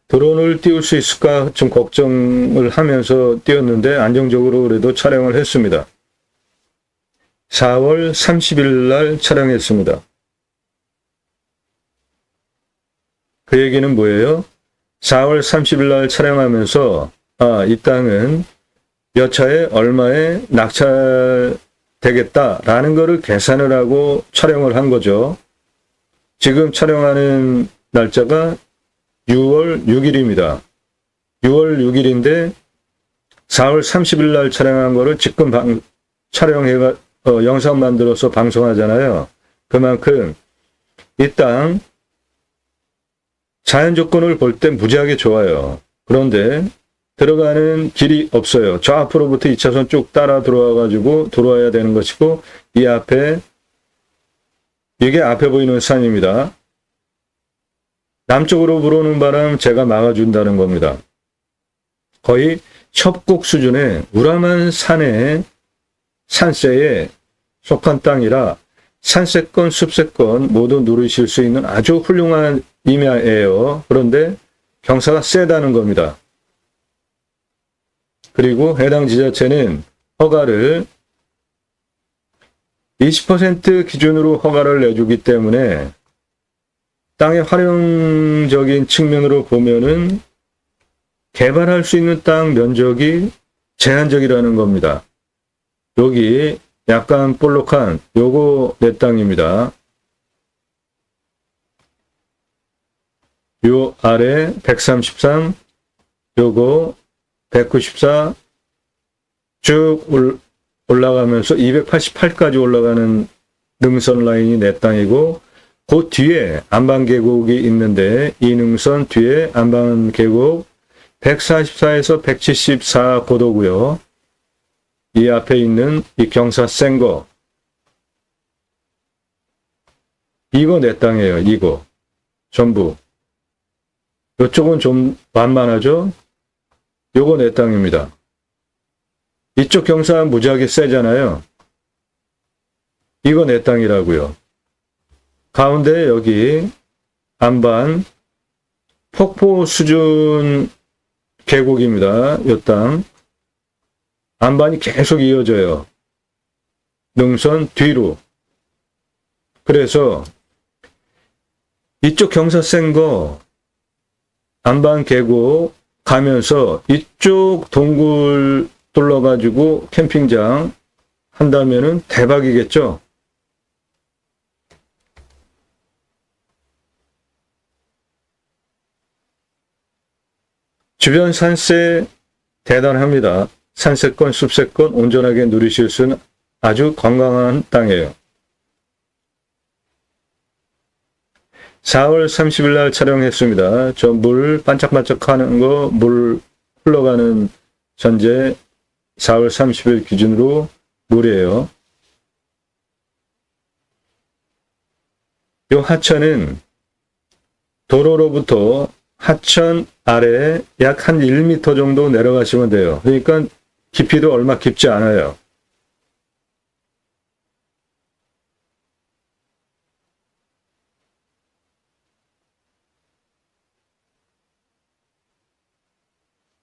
드론을 띄울 수 있을까 좀 걱정을 하면서 띄웠는데 안정적으로 그래도 촬영을 했습니다. 4월 30일 날 촬영했습니다. 그 얘기는 뭐예요? 4월 30일 날 촬영하면서 이 땅은 몇 차에 얼마에 낙찰되겠다라는 거를 계산을 하고 촬영을 한 거죠. 지금 촬영하는 날짜가 6월 6일입니다. 6월 6일인데 4월 30일 날 촬영한 거를 지금 영상 만들어서 방송하잖아요. 그만큼 이 땅 자연 조건을 볼 때 무지하게 좋아요. 그런데 들어가는 길이 없어요. 저 앞으로부터 2차선 쭉 따라 들어와가지고 들어와야 되는 것이고, 이 앞에, 이게 앞에 보이는 산입니다. 남쪽으로 불어오는 바람 제가 막아준다는 겁니다. 거의 협곡 수준의 우람한 산세에 속한 땅이라 산세권, 숲세권 모두 누리실 수 있는 아주 훌륭한 임야예요. 그런데 경사가 세다는 겁니다. 그리고 해당 지자체는 허가를 20% 기준으로 허가를 내주기 때문에 땅의 활용적인 측면으로 보면은 개발할 수 있는 땅 면적이 제한적이라는 겁니다. 여기 약간 볼록한 요거 내 땅입니다. 요 아래 133, 요거 194, 쭉 올라가면서 288까지 올라가는 능선 라인이 내 땅이고, 그 뒤에 안반계곡이 있는데 이 능선 뒤에 안반계곡 144에서 174 고도고요. 이 앞에 있는 이 경사 센 거, 이거 내 땅이에요. 이거 전부. 이쪽은 좀 만만하죠? 요거 내 땅입니다. 이쪽 경사 무지하게 세잖아요. 이거 내 땅이라고요. 가운데 여기 안반 폭포 수준 계곡입니다. 요 땅. 안반이 계속 이어져요. 능선 뒤로. 그래서 이쪽 경사 센 거 안반 계곡 가면서 이쪽 동굴 둘러가지고 캠핑장 한다면은 대박이겠죠? 주변 산세 대단합니다. 산세권, 숲세권 온전하게 누리실 수 있는 아주 건강한 땅이에요. 4월 30일 날 촬영했습니다. 저 물 반짝반짝하는 거, 물 흘러가는 현재 4월 30일 기준으로 물이에요. 요 하천은 도로로부터 하천 아래 약 한 1m 정도 내려가시면 돼요. 그러니까 깊이도 얼마 깊지 않아요.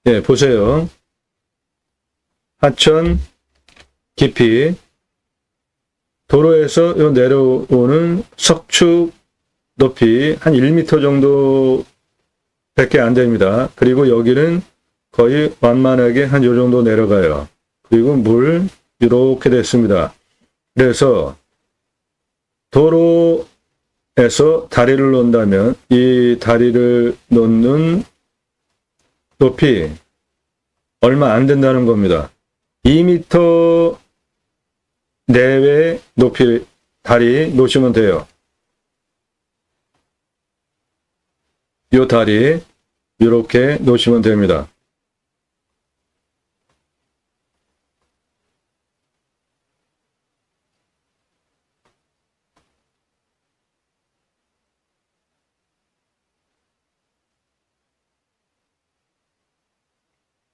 예, 보세요. 하천 깊이 도로에서 요 내려오는 석축 높이 한 1m 정도 밖에 안 됩니다. 그리고 여기는 거의 완만하게 한 요 정도 내려가요. 그리고 물 이렇게 됐습니다. 그래서 도로에서 다리를 놓는다면 이 다리를 놓는 높이 얼마 안 된다는 겁니다. 2m 내외 높이 다리 놓으시면 돼요. 이 다리 이렇게 놓으시면 됩니다.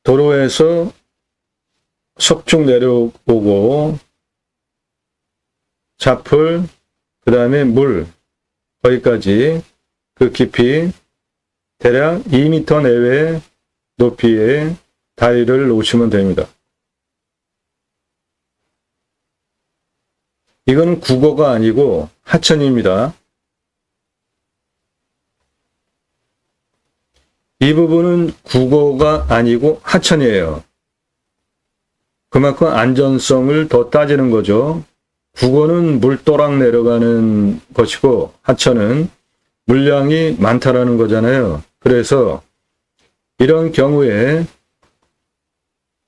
도로에서 석축 내려오고 자풀, 그 다음에 물, 거기까지 그 깊이 대략 2m 내외 높이의 다리를 놓으시면 됩니다. 이거는 국어가 아니고 하천입니다. 이 부분은 국어가 아니고 하천이에요. 그만큼 안전성을 더 따지는 거죠. 국어는 물도락 내려가는 것이고 하천은 물량이 많다라는 거잖아요. 그래서 이런 경우에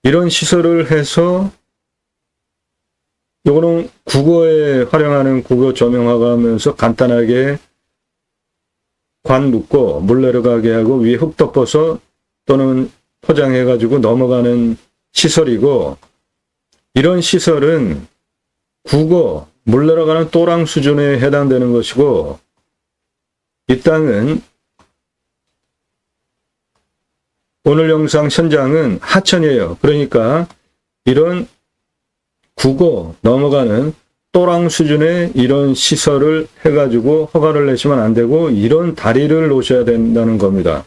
이런 시설을 해서 요거는 국어에 활용하는 국어 조명화가 하면서 간단하게 관 묶고 물 내려가게 하고 위에 흙 덮어서 또는 포장해 가지고 넘어가는 시설이고, 이런 시설은 국어 물 내려가는 또랑 수준에 해당되는 것이고, 이 땅은 오늘 영상 현장은 하천이에요. 그러니까 이런 국어 넘어가는 또랑 수준의 이런 시설을 해가지고 허가를 내시면 안 되고 이런 다리를 놓으셔야 된다는 겁니다.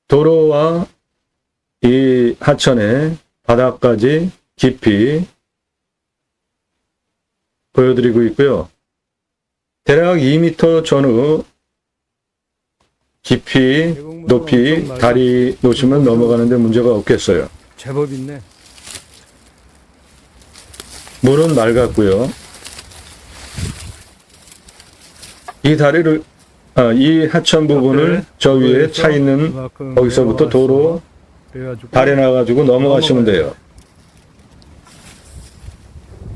도로와 이 하천의 바닥까지 깊이 보여드리고 있고요. 대략 2m 전후 깊이, 높이 다리 놓으시면 넘어가는데 문제가 없겠어요. 제법 있네. 물은 맑았고요. 이 다리를, 이 하천 부분을 저 위에 차 있는 거기서부터 도로 다리 나가지고 넘어가시면 돼요.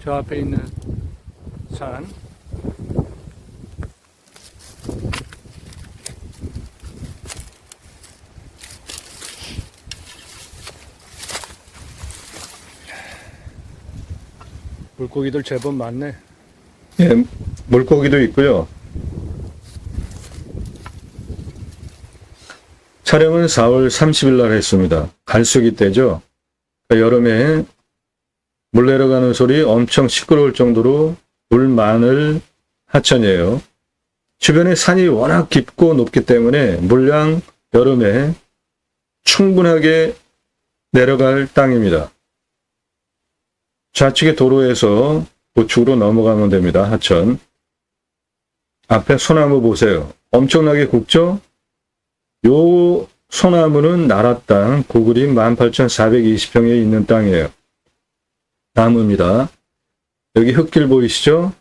저 앞에 있는 산. 물고기들 제법 많네. 예, 물고기도 있고요. 촬영은 4월 30일 날 했습니다. 갈수기 때죠. 그러니까 여름에 물 내려가는 소리 엄청 시끄러울 정도로 물 많을 하천이에요. 주변에 산이 워낙 깊고 높기 때문에 물량 여름에 충분하게 내려갈 땅입니다. 좌측의 도로에서 우측으로 넘어가면 됩니다. 하천. 앞에 소나무 보세요. 엄청나게 굵죠? 요 소나무는 나라 땅, 고구림 18,420평에 있는 땅이에요. 나무입니다. 여기 흙길 보이시죠?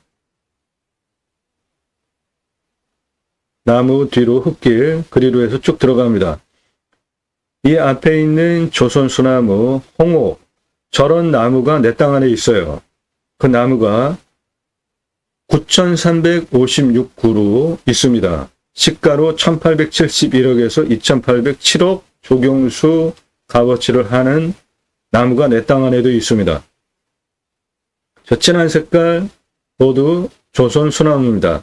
나무 뒤로 흙길, 그리로 해서 쭉 들어갑니다. 이 앞에 있는 조선소나무, 홍옥, 저런 나무가 내 땅 안에 있어요. 그 나무가 9,356그루 있습니다. 시가로 1,871억에서 2,807억 조경수 값어치를 하는 나무가 내 땅 안에도 있습니다. 저 진한 색깔 모두 조선소나무입니다.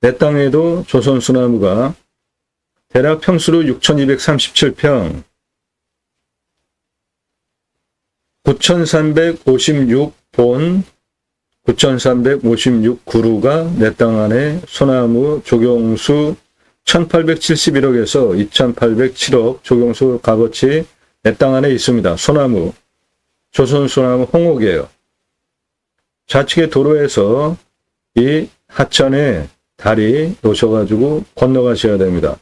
내 땅에도 조선소나무가 대략 평수로 6,237평, 9,356본, 9,356그루가 내 땅 안에 소나무 조경수 1,871억에서 2,807억 조경수 값어치 내 땅 안에 있습니다. 소나무, 조선소나무 홍옥이에요. 좌측의 도로에서 이 하천에 다리 놓으셔가지고 건너가셔야 됩니다.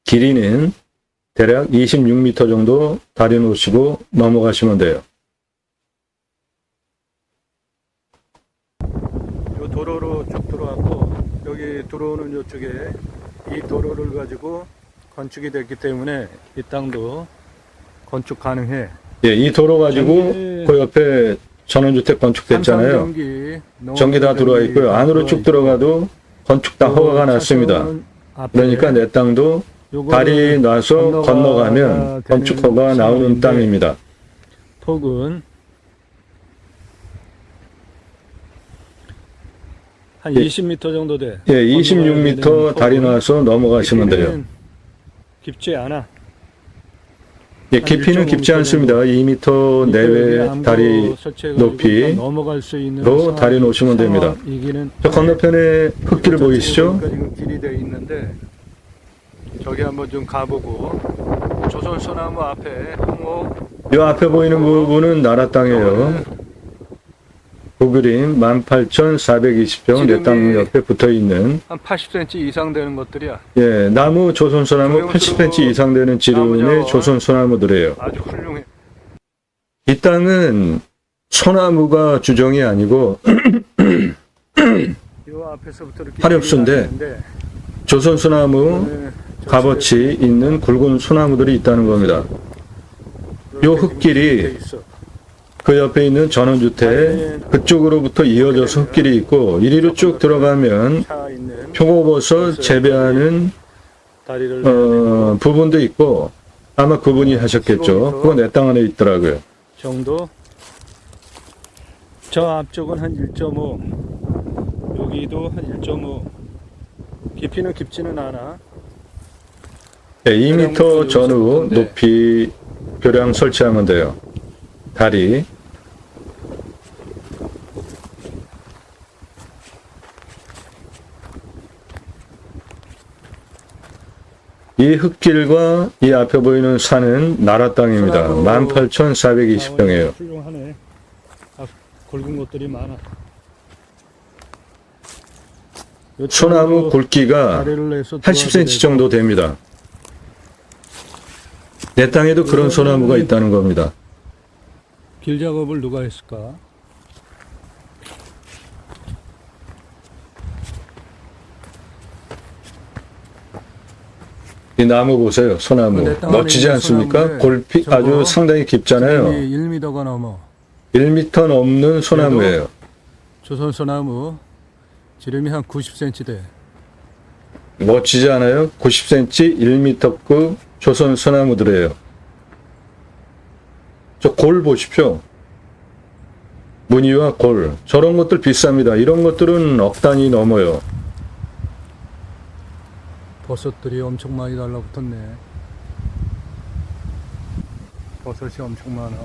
길이는 대략 26m 정도 다리 놓으시고 넘어가시면 돼요. 이 도로로 쭉 들어왔고 여기 들어오는 이쪽에 이 도로를 가지고 건축이 됐기 때문에 이 땅도 건축 가능해. 예, 이 도로 가지고 그 옆에 전원주택 건축됐잖아요. 전기 다 들어와 있고요. 안으로 쭉 들어가도 건축 다 허가가 났습니다. 그러니까 내 땅도 다리 놔서 건너가면 건축 허가 나오는 땅입니다. 폭은 한 예. 20m 정도 돼. 예, 26m 다리 나와서 넘어가시면 돼요. 깊이는 깊지 않아. 예, 깊이는 깊지 않습니다. 2m 내외 다리 높이로 넘어갈 수 있는 다리 놓으시면 됩니다. 이기는 저 건너편에 흙길 보이시죠? 지금 길이 되어 있는데 저기 한번 좀 가보고 조선 소나무 앞에 홍옥 이 앞에 보이는 부분은 나라 땅이에요. 그 그림 18,420평 내 땅 옆에 붙어 있는 한 80cm 이상 되는 것들이야. 예, 나무 조선소나무 80cm 이상 되는 지름의 나무죠. 조선소나무들이에요. 아주 훌륭해. 이 땅은 소나무가 주종이 아니고 이 앞에서부터 이렇게 화렵수인데 조선소나무 값어치 있는 굵은 소나무들이 있다는 겁니다. 요 흙길이 그 옆에 있는 전원주택 그쪽으로부터 이어져서 흙길이 있고 이리로 쭉 들어가면 표고버섯 재배하는 부분도 있고 아마 그분이 하셨겠죠. 그거 내 땅 안에 있더라고요. 정도. 저 앞쪽은 한 1.5, 여기도 한 1.5. 깊이는 깊지는 않아. 네, 2m 전후 높이 교량 설치하면 돼요. 다리. 이 흙길과 이 앞에 보이는 산은 나라 땅입니다. 18,420평이에요. 훌륭하네. 굵은 것들이 많아. 소나무 굵기가 80cm 정도 됩니다. 내 땅에도 그런 소나무가 있다는 겁니다. 길 작업을 누가 했을까? 이 나무 보세요. 소나무. 멋지지 않습니까? 골피 아주 상당히 깊잖아요. 1m가 넘어. 1m 넘는 소나무예요. 조선 소나무 지름이 한 90cm 돼. 멋지지 않아요? 90cm 1m급 조선 소나무들이에요. 저 골 보십시오. 무늬와 골. 저런 것들 비쌉니다. 이런 것들은 억 단위 넘어요. 버섯들이 엄청 많이 달라붙었네. 버섯이 엄청 많아.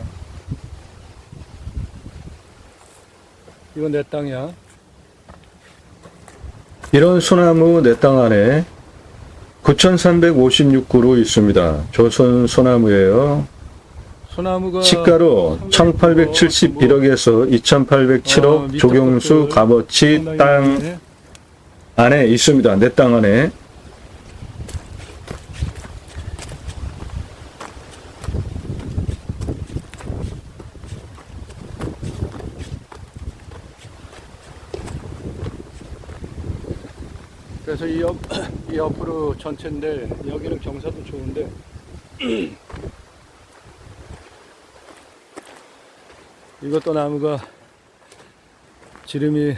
이건 내 땅이야. 이런 소나무 내 땅 안에 9,356그루 있습니다. 조선 소나무예요. 소나무가 시가로 1,871억에서 2,807억 조경수 값어치 땅 안에 있습니다. 내 땅 안에. 그래서 이 옆으로 전체인데 여기는 경사도 좋은데 이것도 나무가 지름이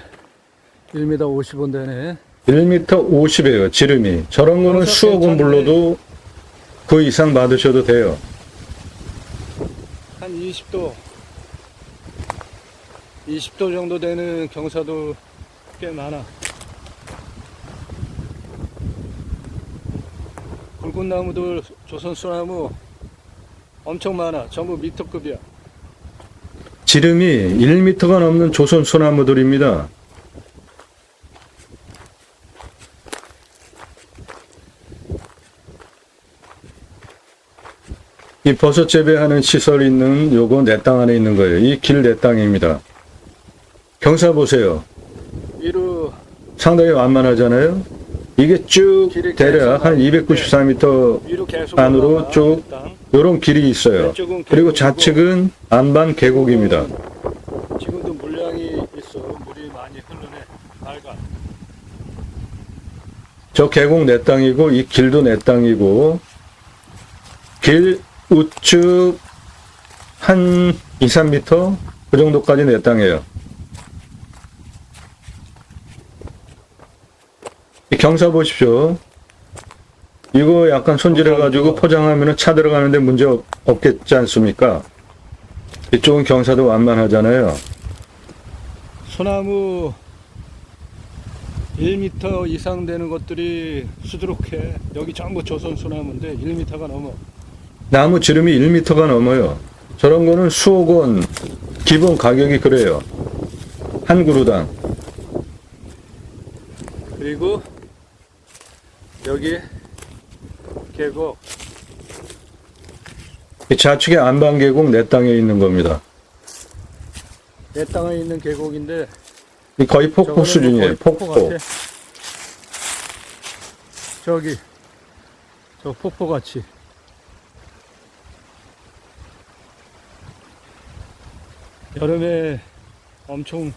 1m 50원 되네. 1m 50이에요. 지름이. 저런 거는 수억 원 불러도 그 이상 받으셔도 돼요. 한 20도 정도 되는 경사도 꽤 많아. 굵은 나무들, 조선 소나무 엄청 많아. 전부 미터급이야. 지름이 1m가 넘는 조선 소나무들입니다. 이 버섯 재배하는 시설이 있는 요거 내 땅 안에 있는 거예요. 이 길 내 땅입니다. 경사 보세요. 위로 상당히 완만하잖아요. 이게 쭉 대략 한 294m 위로 계속 안으로 올라가, 쭉 땅. 요런 길이 있어요. 왼쪽은 그리고 계곡이고, 좌측은 안반 계곡입니다. 지금도 물량이 있어. 물이 많이 흐르네. 맑아. 저 계곡 내 땅이고 이 길도 내 땅이고 길 우측 한 2, 3m 그 정도까지 내 땅이에요. 이 경사 보십시오. 이거 약간 손질해가지고 포장하면 차 들어가는데 문제 없겠지 않습니까? 이쪽은 경사도 완만하잖아요. 소나무 1m 이상 되는 것들이 수두룩해. 여기 전부 조선 소나무인데 1m가 넘어. 나무 지름이 1m가 넘어요. 저런 거는 수억 원, 기본 가격이 그래요. 한 그루당. 그리고 여기 계곡. 이 좌측에 안방계곡 내 땅에 있는 겁니다. 내 땅에 있는 계곡인데 이 거의 폭포 저거는 수준이에요. 거의 폭포 폭포. 같아. 저기 저 폭포 같이. 여름에 엄청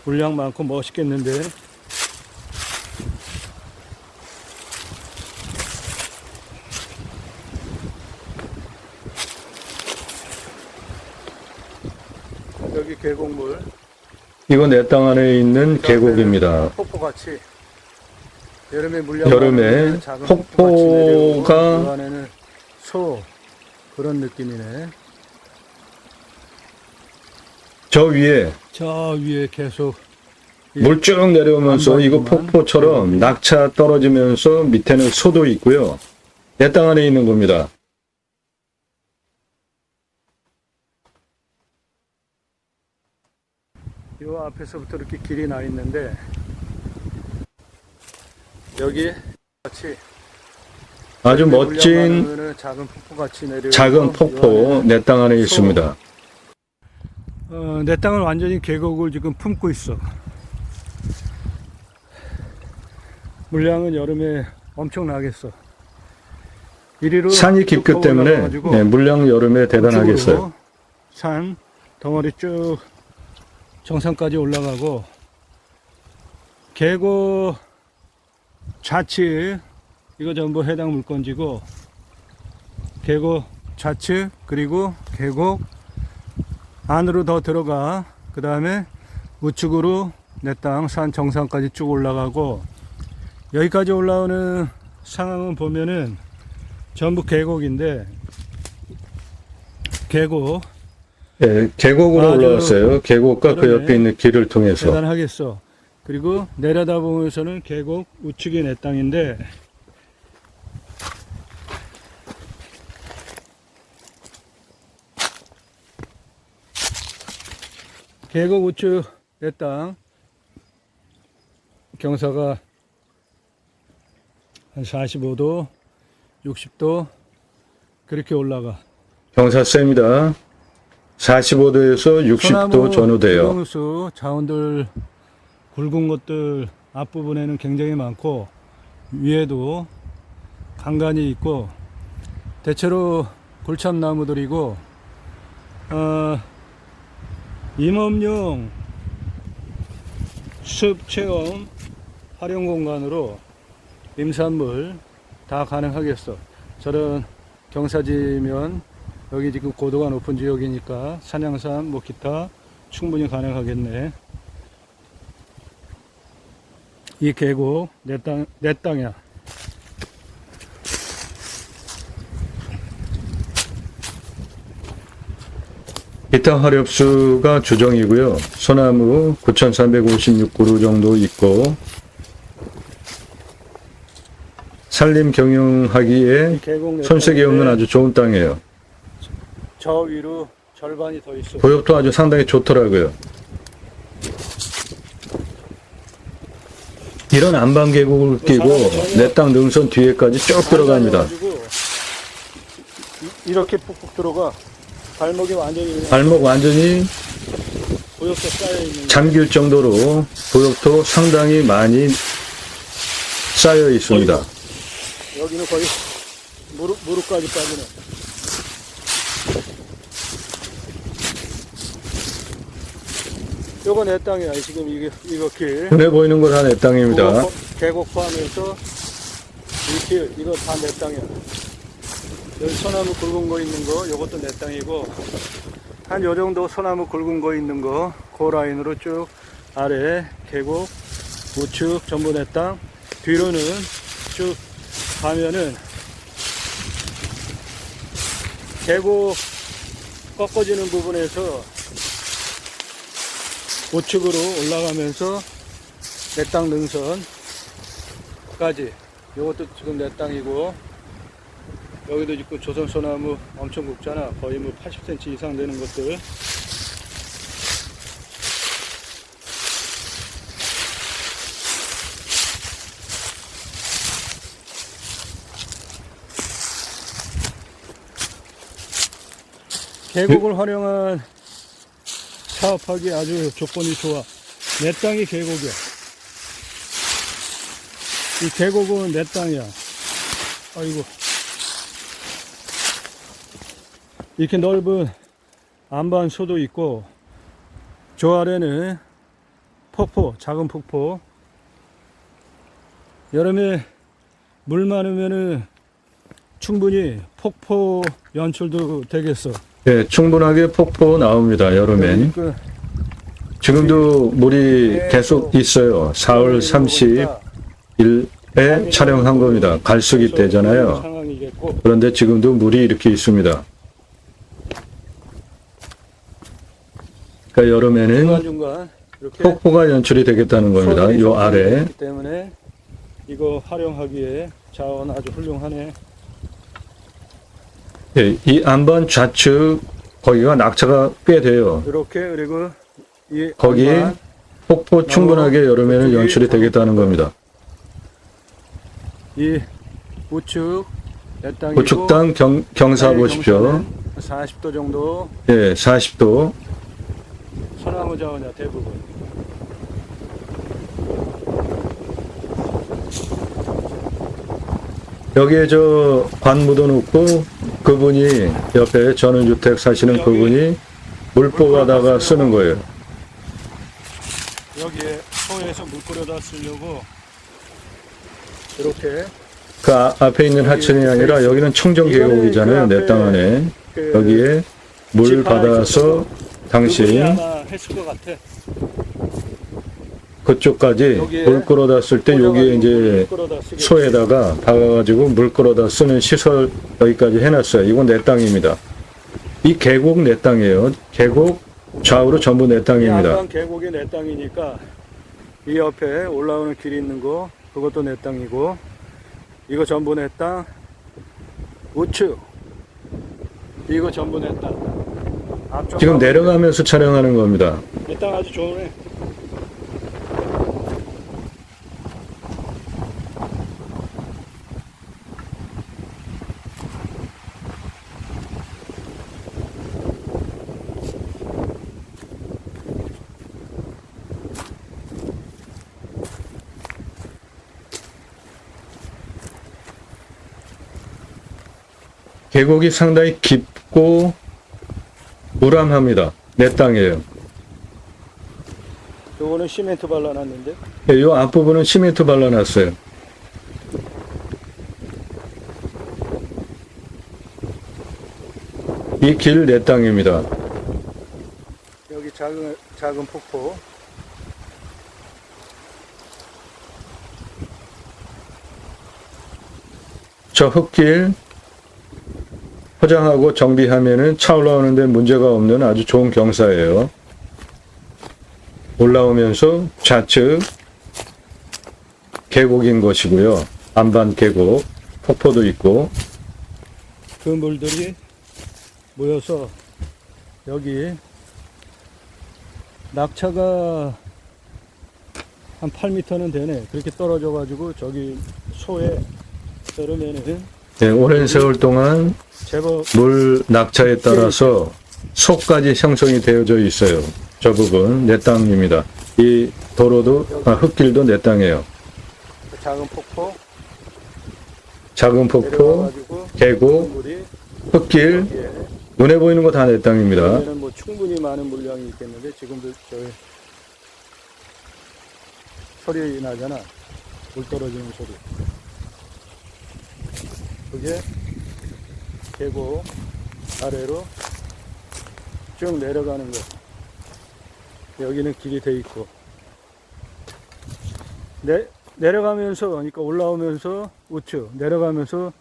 물량 많고 멋있겠는데. 여기 계곡물. 이거 내 땅 안에 있는 계곡입니다. 폭포같이 여름에 물량 여름에 많으면 작은 폭포같이 내려오고 폭포가 그 안에는 소 그런 느낌이네. 저 위에 저 위에 계속 물 쭉 내려오면서 이거 안방구만. 폭포처럼 낙차 떨어지면서 밑에는 소도 있고요. 내 땅 안에 있는 겁니다. 이 앞에서부터 이렇게 길이 나 있는데 여기 같이 아주 물량 멋진 많으면은 작은 폭포같이 내려오고 작은 폭포 내 땅 안에 있습니다. 내 땅은 완전히 계곡을 지금 품고 있어. 물량은 여름에 엄청나겠어. 이리로 산이 깊기 쭉 때문에 올라가가지고 네, 물량 여름에 대단하겠어요. 우측으로 산 덩어리 쭉 정상까지 올라가고 계곡 좌측 이거 전부 해당 물건지고 계곡 좌측 그리고 계곡 안으로 더 들어가 그 다음에 우측으로 내 땅 산 정상까지 쭉 올라가고 여기까지 올라오는 상황은 보면은 전부 계곡인데 계곡 예, 계곡으로 아주 올라왔어요. 계곡과 그 그러네. 옆에 있는 길을 통해서. 대단하겠어. 그리고 내려다보면서는 계곡 우측이 내 땅인데 계곡 우측 내 땅 경사가 한 45도 60도 그렇게 올라가. 경사 셉니다. 45도에서 60도 전후돼요. 소나무 자원들 굵은 것들 앞부분에는 굉장히 많고 위에도 간간이 있고 대체로 골참나무들이고 임업용 숲 체험 활용 공간으로 임산물 다 가능하겠어. 저런 경사지면 여기 지금 고도가 높은 지역이니까 산양산 뭐 기타 충분히 가능하겠네. 이 계곡 내 땅이야. 기타 화렵수가 주정이고요. 소나무 9,356그루 정도 있고 산림 경영하기에 이 계곡 내 손색이 없는 땅인데 아주 좋은 땅이에요. 저 위로 절반이 더 있어. 보역도 아주 상당히 좋더라고요. 이런 안방 계곡을 끼고 내 땅 능선 뒤에까지 쭉 들어갑니다. 앉아가지고 이렇게 푹푹 들어가. 발목이 완전히 그냥 발목 완전히 고역도 쌓여 있는. 잠길 정도로 보역도 상당히 많이 쌓여 있습니다. 여기는 거의 무릎까지 빠지네. 요거 내 땅이야. 지금 이거 길. 눈에 보이는 거 다 내 땅입니다. 계곡 포함해서 이 길, 이거 다 내 땅이야. 여기 소나무 굵은 거 있는 거, 요것도 내 땅이고, 한 요 정도 소나무 굵은 거 있는 거, 그 라인으로 쭉 아래 계곡, 우측 전부 내 땅, 뒤로는 쭉 가면은 계곡 꺾어지는 부분에서 우측으로 올라가면서 내 땅 능선까지 요것도 지금 내 땅이고, 여기도 있고 조선 소나무 엄청 굵잖아. 거의 뭐 80cm 이상 되는 것들. 계곡을 활용한 사업하기 아주 조건이 좋아. 내 땅이 계곡이야. 이 계곡은 내 땅이야. 아이고. 이렇게 넓은 안반소도 있고, 저 아래는 폭포, 작은 폭포. 여름에 물 많으면은 충분히 폭포 연출도 되겠어. 예, 충분하게 폭포 나옵니다. 여름엔. 그 지금도 물이 계속 있어요. 4월 30일에 촬영한 겁니다. 갈수기 때잖아요. 상황이겠고, 그런데 지금도 물이 이렇게 있습니다. 그러니까 여름에는 중간중간 이렇게 폭포가 연출이 되겠다는 겁니다. 요 아래. 있기 때문에 이거 활용하기에 자원 아주 훌륭하네. 예, 이 안반 좌측 거기가 낙차가 꽤 돼요. 이렇게, 그리고 이 거기 안반, 폭포 충분하게 여름에는 연출이 되겠다는 겁니다. 이 우측 내 땅이고, 우측 땅 경사 보십시오. 40도 정도 예, 40도. 소나무 자원이야 대부분. 여기에 저 관 묻어놓고 그분이 옆에 전원주택 사시는 그분이 물 뽑아다가 쓰는 거예요. 여기에 소에서 물 끓여다 쓰려고 이렇게 그 앞에 있는 하천이 아니라 여기는 청정 계곡이잖아요. 내 땅 안에. 그 여기에 물 집 하나 받아서 있어서 당시 그분이 아마 했을 것 같아. 그쪽까지 여기에 물 끌어다 쓸 때 여기에 이제 물 끌어다 쓰겠지. 소에다가 박아가지고 물 끌어다 쓰는 시설 여기까지 해놨어요. 이건 내 땅입니다. 이 계곡 내 땅이에요. 계곡 좌우로 전부 내 이 땅입니다. 안반 계곡이 내 땅이니까 이 옆에 올라오는 길이 있는 거 그것도 내 땅이고, 이거 전부 내 땅. 우측 이거 전부 내 땅. 앞쪽 지금 내려가면서 촬영하는 겁니다. 내 땅 아주 좋네. 계곡이 상당히 깊고 우람합니다. 내 땅이에요. 요거는 시멘트 발라놨는데, 예, 이 앞부분은 시멘트 발라놨어요. 이 길 내 땅입니다. 여기 작은 폭포. 저 흙길 포장하고 정비하면은 차 올라오는데 문제가 없는 아주 좋은 경사예요. 올라오면서 좌측 계곡인 것이고요. 안반 계곡, 폭포도 있고. 그 물들이 모여서 여기 낙차가 한 8m는 되네. 그렇게 떨어져 가지고 저기 소에 떨으면은 네, 오랜 세월 동안 제법 물 낙차에 따라서 속까지 형성이 되어져 있어요. 저 부분 내 땅입니다. 이 도로도 흙길도 내 땅이에요. 작은 폭포 작은 폭포, 내려가가지고 계곡, 물이 흙길 여기에 눈에 보이는 거 다 내 땅입니다. 여기는 뭐 충분히 많은 물량이 있겠는데 지금도 저 소리 나잖아. 물 떨어지는 소리. 그게 계곡 아래로 쭉 내려가는 거. 여기는 길이 돼 있고. 내려가면서, 그러니까 올라오면서 우측, 내려가면서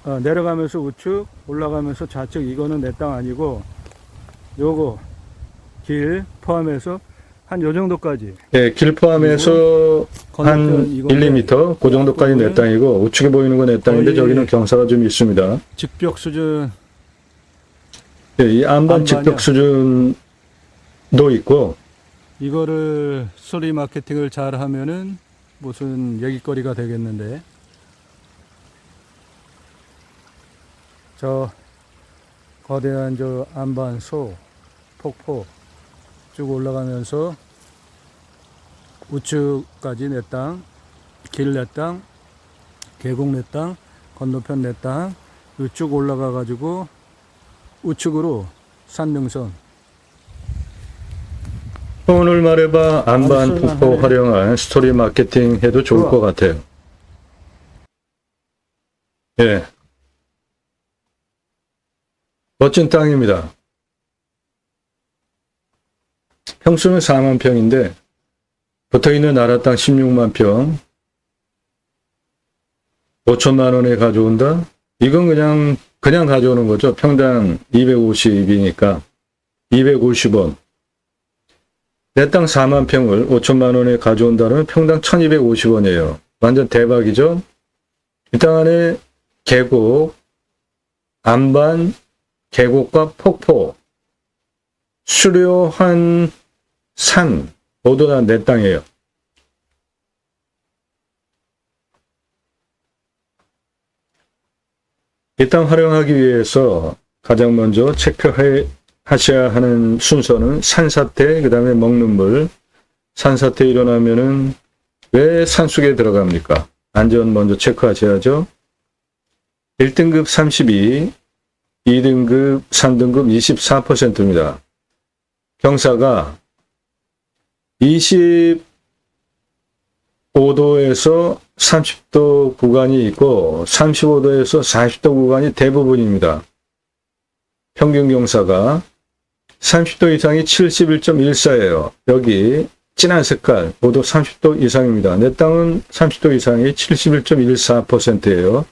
우측, 올라가면서 좌측. 이거는 내 땅 아니고, 요거 길 포함해서 한 요 정도까지. 예, 길 포함해서 한 건너편 1, 이건데 2m 그 정도까지 내 땅이고 우측에 보이는 건 내 땅인데 거의 저기는 경사가 좀 있습니다. 직벽 수준. 예, 이 안반 안반이요. 직벽 수준도 있고 이거를 스토리 마케팅을 잘 하면은 무슨 얘기거리가 되겠는데. 저 거대한 저 안반소 폭포 쭉 올라가면서 우측까지 내 땅, 길 내 땅, 계곡 내 땅, 건너편 내 땅, 쭉 올라가 가지고 우측으로 산능선. 오늘 말해봐 안반 폭포 활용한 스토리 마케팅 해도 좋을 것 같아요. 예. 멋진 땅입니다. 평수는 4만 평인데 붙어있는 나라 땅 16만 평 5천만 원에 가져온다? 이건 그냥 가져오는 거죠. 평당 250이니까 250원. 내 땅 4만 평을 5천만 원에 가져온다면 평당 1250원이에요. 완전 대박이죠? 이 땅 안에 계곡, 안반, 계곡과 폭포, 수려한 산, 모두 다 내 땅이에요. 이 땅 활용하기 위해서 가장 먼저 체크하셔야 하는 순서는 산사태, 그 다음에 먹는 물. 산사태 일어나면은 왜 산속에 들어갑니까? 안전 먼저 체크하셔야죠. 1등급 32, 2등급, 3등급 24%입니다. 경사가 25도에서 30도 구간이 있고 35도에서 40도 구간이 대부분입니다. 평균 경사가 30도 이상이 71.14예요. 여기 진한 색깔 모두 30도 이상입니다. 내 땅은 30도 이상이 71.14%예요.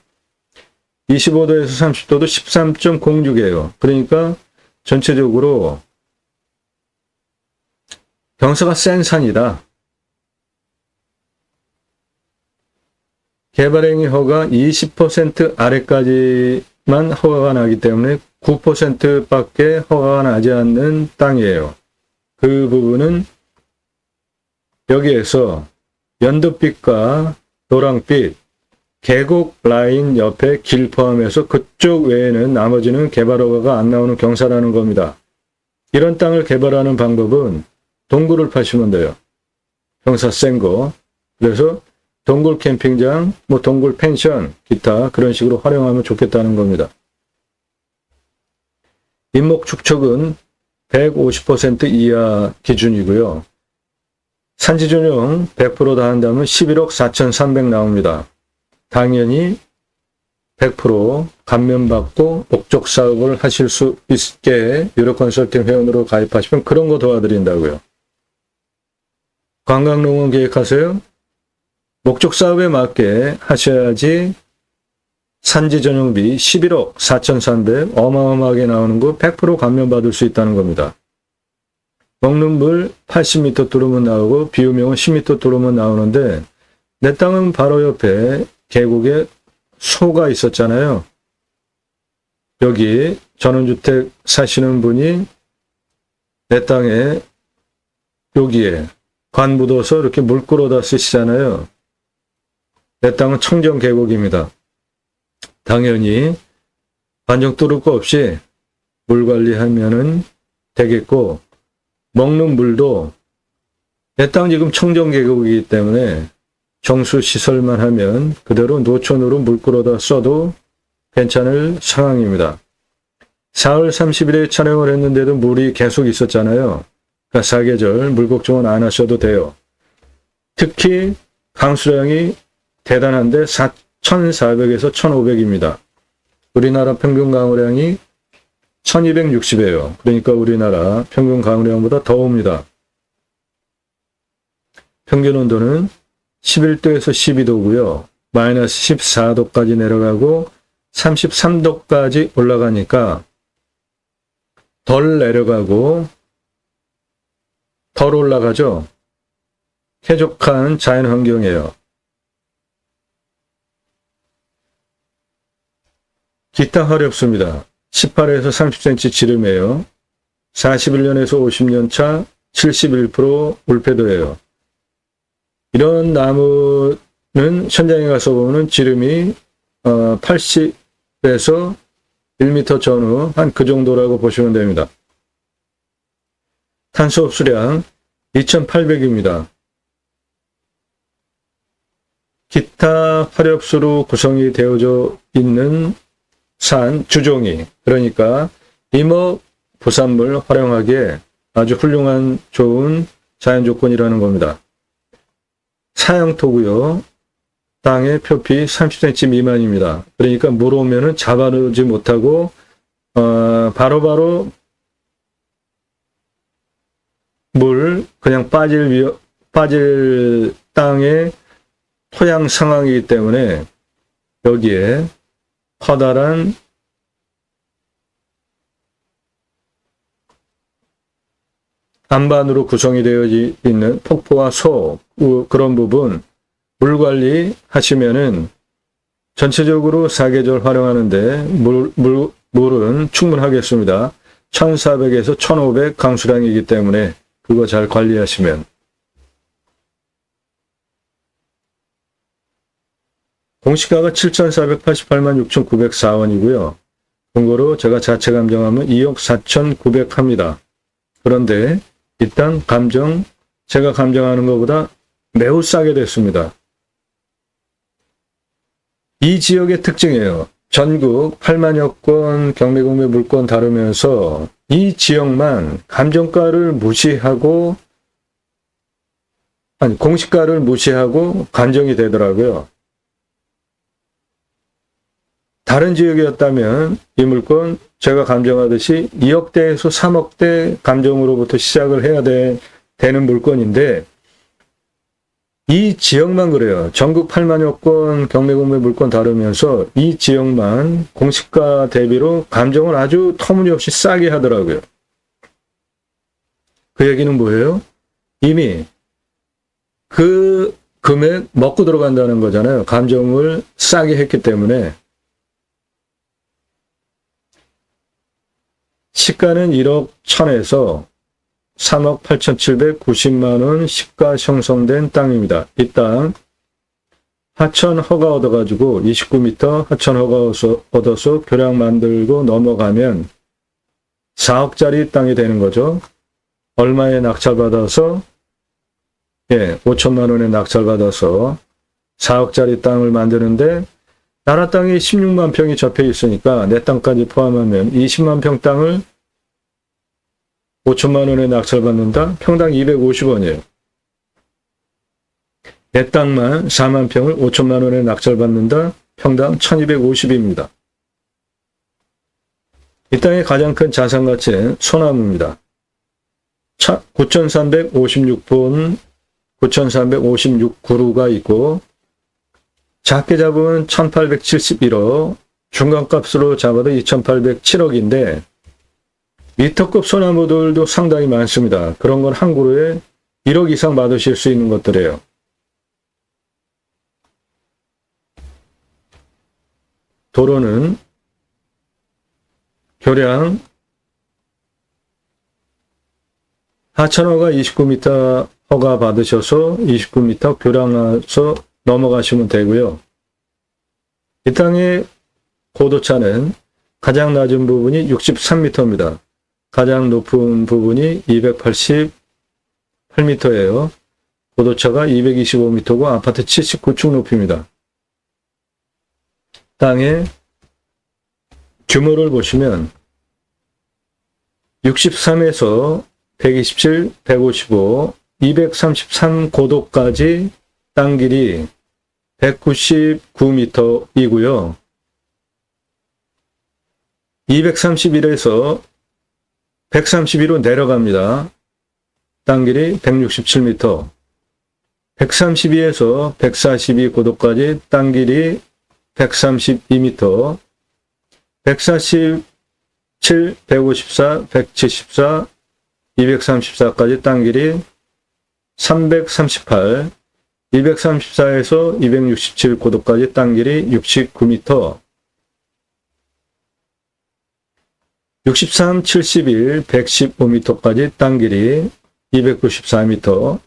25도에서 30도도 13.06이에요. 그러니까 전체적으로 경사가 센 산이다. 개발행위 허가 20% 아래까지만 허가가 나기 때문에 9%밖에 허가가 나지 않는 땅이에요. 그 부분은 여기에서 연두빛과 노랑빛, 계곡 라인 옆에 길 포함해서 그쪽 외에는 나머지는 개발 허가가 안 나오는 경사라는 겁니다. 이런 땅을 개발하는 방법은 동굴을 파시면 돼요. 경사 센 거. 그래서 동굴 캠핑장, 동굴 펜션, 기타 그런 식으로 활용하면 좋겠다는 겁니다. 인목 축척은 150% 이하 기준이고요. 산지 전용 100%다 한다면 11억 4,300 나옵니다. 당연히 100% 감면받고 목적 사업을 하실 수 있게 유료 컨설팅 회원으로 가입하시면 그런 거 도와드린다고요. 관광농원 계획하세요? 목적 사업에 맞게 하셔야지 산지 전용비 11억 4,300 어마어마하게 나오는 거 100% 감면받을 수 있다는 겁니다. 먹는 물 80m 뚫으면 나오고 비유명은 10m 뚫으면 나오는데 내 땅은 바로 옆에 계곡에 소가 있었잖아요. 여기 전원주택 사시는 분이 내 땅에 여기에 관 묻어서 이렇게 물 끌어다 쓰시잖아요. 내 땅은 청정 계곡입니다. 당연히 관정 뚫을 거 없이 물 관리하면은 되겠고 먹는 물도 내 땅 지금 청정 계곡이기 때문에 정수 시설만 하면 그대로 노천으로 물 끌어다 써도 괜찮을 상황입니다. 4월 30일에 촬영을 했는데도 물이 계속 있었잖아요. 그러니까 사계절 물 걱정은 안 하셔도 돼요. 특히 강수량이 대단한데 1,400에서 1,500입니다. 우리나라 평균 강우량이 1,260이에요. 그러니까 우리나라 평균 강우량보다 더 옵니다. 평균 온도는 11도에서 12도고요. 마이너스 14도까지 내려가고 33도까지 올라가니까 덜 내려가고 덜 올라가죠. 쾌적한 자연 환경이에요. 기타 화렵수입니다. 18에서 30cm 지름이에요. 41년에서 50년 차 71% 울패도예요. 이런 나무는 현장에 가서 보면 지름이 80에서 1m 전후 한 그 정도라고 보시면 됩니다. 탄소 흡수량 2800입니다. 기타 화렵수로 구성이 되어져 있는 산 주종이, 그러니까 임업 부산물 활용하기에 아주 훌륭한 좋은 자연 조건이라는 겁니다. 사양토고요. 땅의 표피 30cm 미만입니다. 그러니까 물 오면은 잡아놓지 못하고 바로바로 물 그냥 빠질 땅의 토양 상황이기 때문에 여기에 커다란 안반으로 구성이 되어 있는 폭포와 소 그런 부분 물 관리 하시면은 전체적으로 사계절 활용하는데 물은 충분하겠습니다. 1400에서 1500 강수량이기 때문에 그거 잘 관리하시면. 공시가가 7,488만 6,904원이고요. 금고로 제가 자체 감정하면 2억 4,900 합니다. 그런데 일단 제가 감정하는 것보다 매우 싸게 됐습니다. 이 지역의 특징이에요. 전국 8만여 건 경매공매 물건 다루면서 이 지역만 감정가를 무시하고 공시가를 무시하고 감정이 되더라고요. 다른 지역이었다면 이 물건 제가 감정하듯이 2억대에서 3억대 감정으로부터 시작을 해야 되는 물건인데 이 지역만 그래요. 전국 8만여 건 경매공매 물건 다루면서 이 지역만 공시가 대비로 감정을 아주 터무니없이 싸게 하더라고요. 그 얘기는 뭐예요? 이미 그 금액 먹고 들어간다는 거잖아요. 감정을 싸게 했기 때문에. 시가는 1억 1000에서 3억 8,790만 원 시가 형성된 땅입니다. 이 땅 하천 허가 얻어가지고 29m 하천 허가 얻어서 교량 만들고 넘어가면 4억짜리 땅이 되는 거죠. 얼마에 낙찰받아서 5천만 원에 낙찰받아서 4억짜리 땅을 만드는데 나라 땅이 16만 평이 접해 있으니까 내 땅까지 포함하면 20만 평 땅을 5천만 원에 낙찰받는다? 평당 250원이에요. 내 땅만 4만 평을 5천만 원에 낙찰받는다? 평당 1250입니다. 이 땅의 가장 큰 자산 가치는 소나무입니다. 9,356분, 9,356그루가 있고 작게 잡으면 1,871억, 중간값으로 잡아도 2,807억인데 미터급 소나무들도 상당히 많습니다. 그런 건 한 그루에 1억 이상 받으실 수 있는 것들이에요. 도로는 교량 하천허가 29m 허가 받으셔서 29m 교량해서 넘어가시면 되고요. 이 땅의 고도차는 가장 낮은 부분이 63m입니다. 가장 높은 부분이 288m예요. 고도차가 225m고 아파트 79층 높이입니다. 땅의 규모를 보시면 63에서 127, 155, 233 고도까지 땅 길이 199m이고요. 231에서 132로 내려갑니다. 땅 길이 167m. 132에서 142 고도까지 땅 길이 132m. 147, 154, 174, 234까지 땅 길이 338, 234에서 267 고도까지 땅 길이 69m, 63, 71, 115m까지 땅 길이 294m,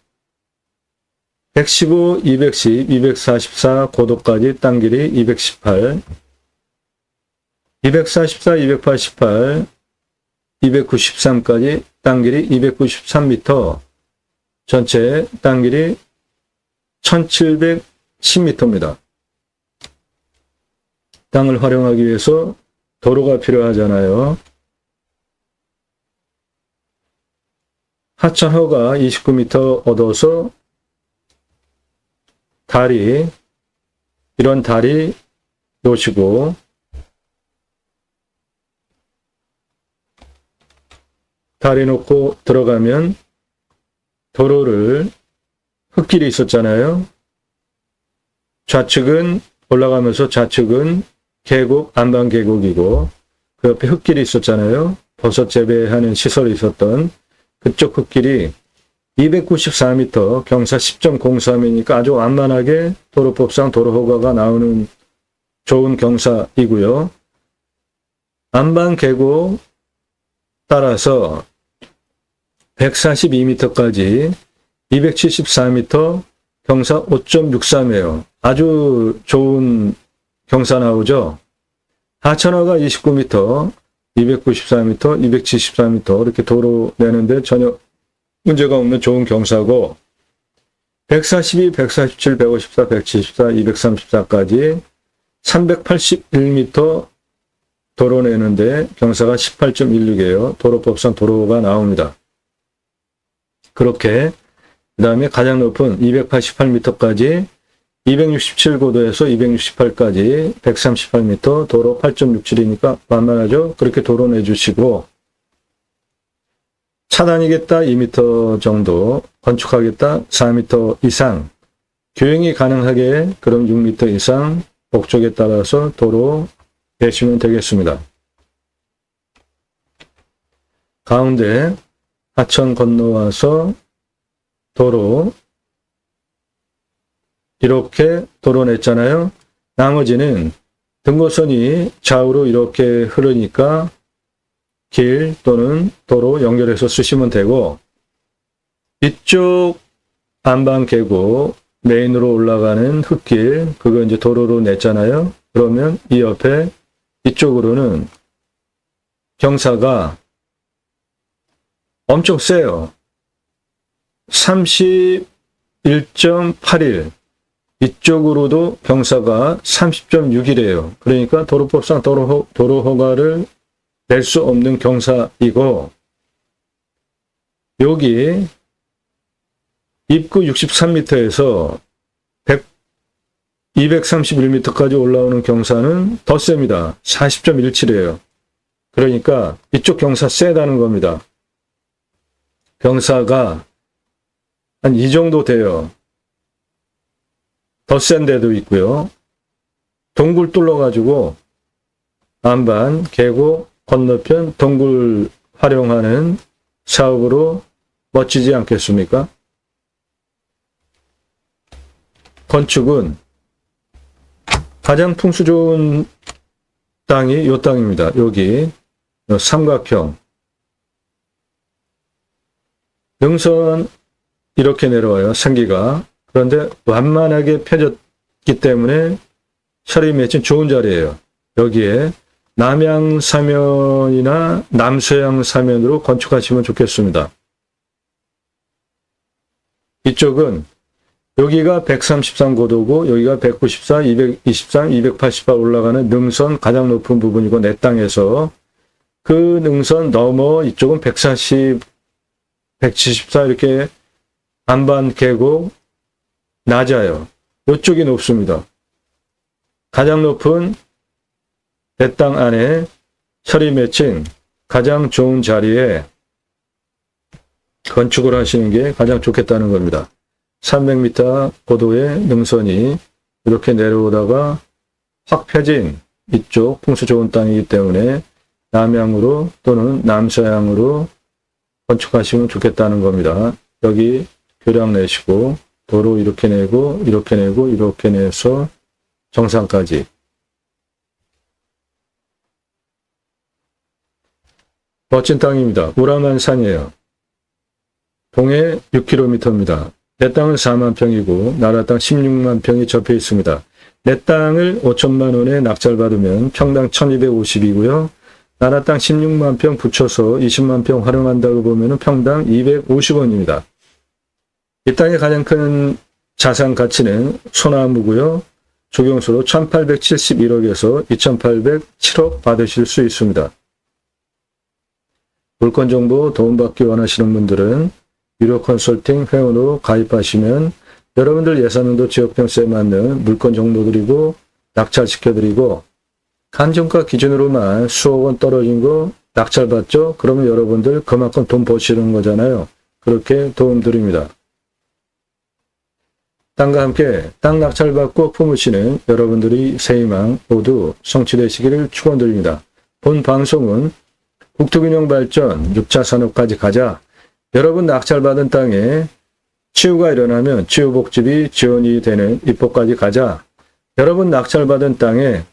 115, 210, 244 고도까지 땅 길이 218, 244, 288, 293까지 땅 길이 293m, 전체 땅 길이 1710m입니다. 땅을 활용하기 위해서 도로가 필요하잖아요. 하천허가 29m 얻어서 다리, 이런 다리 놓으시고, 다리 놓고 들어가면 도로를, 흙길이 있었잖아요. 좌측은 올라가면서 좌측은 계곡, 안반 계곡이고, 그 옆에 흙길이 있었잖아요. 버섯 재배하는 시설이 있었던 그쪽 흙길이 294m, 경사 10.03이니까 아주 완만하게 도로법상 도로허가가 나오는 좋은 경사이고요. 안반 계곡 따라서 142m까지 274m, 경사 5.63이에요. 아주 좋은 경사 나오죠. 하천허가 29m, 294m, 274m 이렇게 도로 내는데 전혀 문제가 없는 좋은 경사고, 142, 147, 154, 174, 234까지 381m 도로 내는데 경사가 18.16이에요. 도로법상 도로가 나옵니다. 그렇게 그 다음에 가장 높은 288m까지 267고도에서 268까지 138m, 도로 8.67이니까 만만하죠. 그렇게 도로 내주시고, 차 다니겠다 2m 정도, 건축하겠다 4m 이상, 교행이 가능하게 그럼 6m 이상 목적에 따라서 도로 내시면 되겠습니다. 가운데 하천 건너와서 도로, 이렇게 도로 냈잖아요. 나머지는 등고선이 좌우로 이렇게 흐르니까 길 또는 도로 연결해서 쓰시면 되고, 이쪽 안반 계곡 메인으로 올라가는 흙길, 그거 이제 도로로 냈잖아요. 그러면 이 옆에 이쪽으로는 경사가 엄청 세요. 31.81. 이쪽으로도 경사가 30.61이에요. 그러니까 도로법상 도로 허가를 낼 수 없는 경사이고, 여기 입구 63m에서 231m까지 올라오는 경사는 더 셉니다. 40.17이에요. 그러니까 이쪽 경사 세다는 겁니다. 경사가 한 이 정도 돼요. 더 센 데도 있고요. 동굴 뚫어가지고 안반, 계곡, 건너편 동굴 활용하는 사업으로 멋지지 않겠습니까? 건축은 가장 풍수 좋은 땅이 이 땅입니다. 여기 삼각형 능선 이렇게 내려와요. 생기가. 그런데 완만하게 펴졌기 때문에 철이 맺힌 좋은 자리예요. 여기에 남양 사면이나 남서양 사면으로 건축하시면 좋겠습니다. 이쪽은 여기가 133고도고 여기가 194, 223, 288 올라가는 능선 가장 높은 부분이고 내 땅에서 그 능선 넘어 이쪽은 140, 174 이렇게 안반 계곡 낮아요. 이쪽이 높습니다. 가장 높은 내 땅 안에 철이 맺힌 가장 좋은 자리에 건축을 하시는 게 가장 좋겠다는 겁니다. 300m 고도의 능선이 이렇게 내려오다가 확 펴진 이쪽 풍수 좋은 땅이기 때문에 남향으로 또는 남서향으로 건축하시면 좋겠다는 겁니다. 여기 교량 내시고 도로 이렇게 내고 이렇게 내고 이렇게 내서 정상까지. 멋진 땅입니다. 우라만산이에요. 동해 6km입니다. 내 땅은 4만 평이고 나라 땅 16만 평이 접해 있습니다. 내 땅을 5천만 원에 낙찰받으면 평당 1250이고요. 나라 땅 16만 평 붙여서 20만 평 활용한다고 보면 평당 250원입니다. 이 땅의 가장 큰 자산 가치는 소나무고요. 조경수로 1871억에서 2807억 받으실 수 있습니다. 물건정보 도움받기 원하시는 분들은 유료 컨설팅 회원으로 가입하시면 여러분들 예산도 지역병세에 맞는 물건 정보드리고 낙찰시켜드리고 감정가 기준으로만 수억 원 떨어진 거 낙찰받죠? 그러면 여러분들 그만큼 돈 버시는 거잖아요. 그렇게 도움드립니다. 땅과 함께 땅 낙찰받고 품으시는 여러분들이 새희망 모두 성취되시기를 축원드립니다. 본 방송은 국토균형 발전 6차 산업까지 가자. 여러분 낙찰받은 땅에 치유가 일어나면 치유복집이 지원이 되는 입법까지 가자. 여러분 낙찰받은 땅에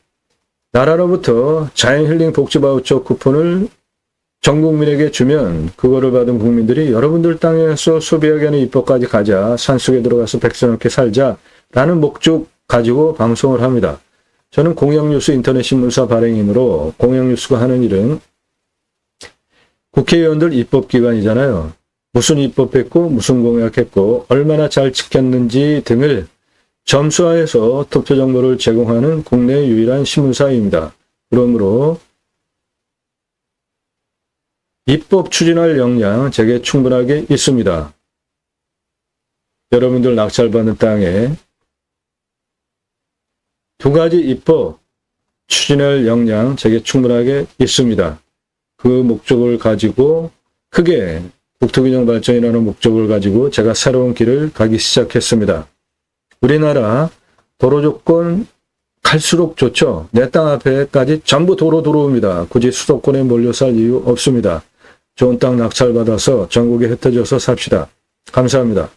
나라로부터 자연힐링 복지바우처 쿠폰을 전 국민에게 주면 그거를 받은 국민들이 여러분들 땅에서 소비하게 하는 입법까지 가자. 산속에 들어가서 백선없게 살자. 라는 목적 가지고 방송을 합니다. 저는 공영뉴스 인터넷 신문사 발행인으로 공영뉴스가 하는 일은 국회의원들 입법기관이잖아요. 무슨 입법했고 무슨 공약했고 얼마나 잘 지켰는지 등을 점수화해서 투표 정보를 제공하는 국내 유일한 신문사입니다. 그러므로 입법 추진할 역량 제게 충분하게 있습니다. 여러분들 낙찰받는 땅에 두 가지 입법 추진할 역량 제게 충분하게 있습니다. 그 목적을 가지고 크게 국토균형 발전이라는 목적을 가지고 제가 새로운 길을 가기 시작했습니다. 우리나라 도로 조건 갈수록 좋죠. 내 땅 앞에까지 전부 도로 들어옵니다. 굳이 수도권에 몰려 살 이유 없습니다. 좋은 땅 낙찰받아서 전국에 흩어져서 삽시다. 감사합니다.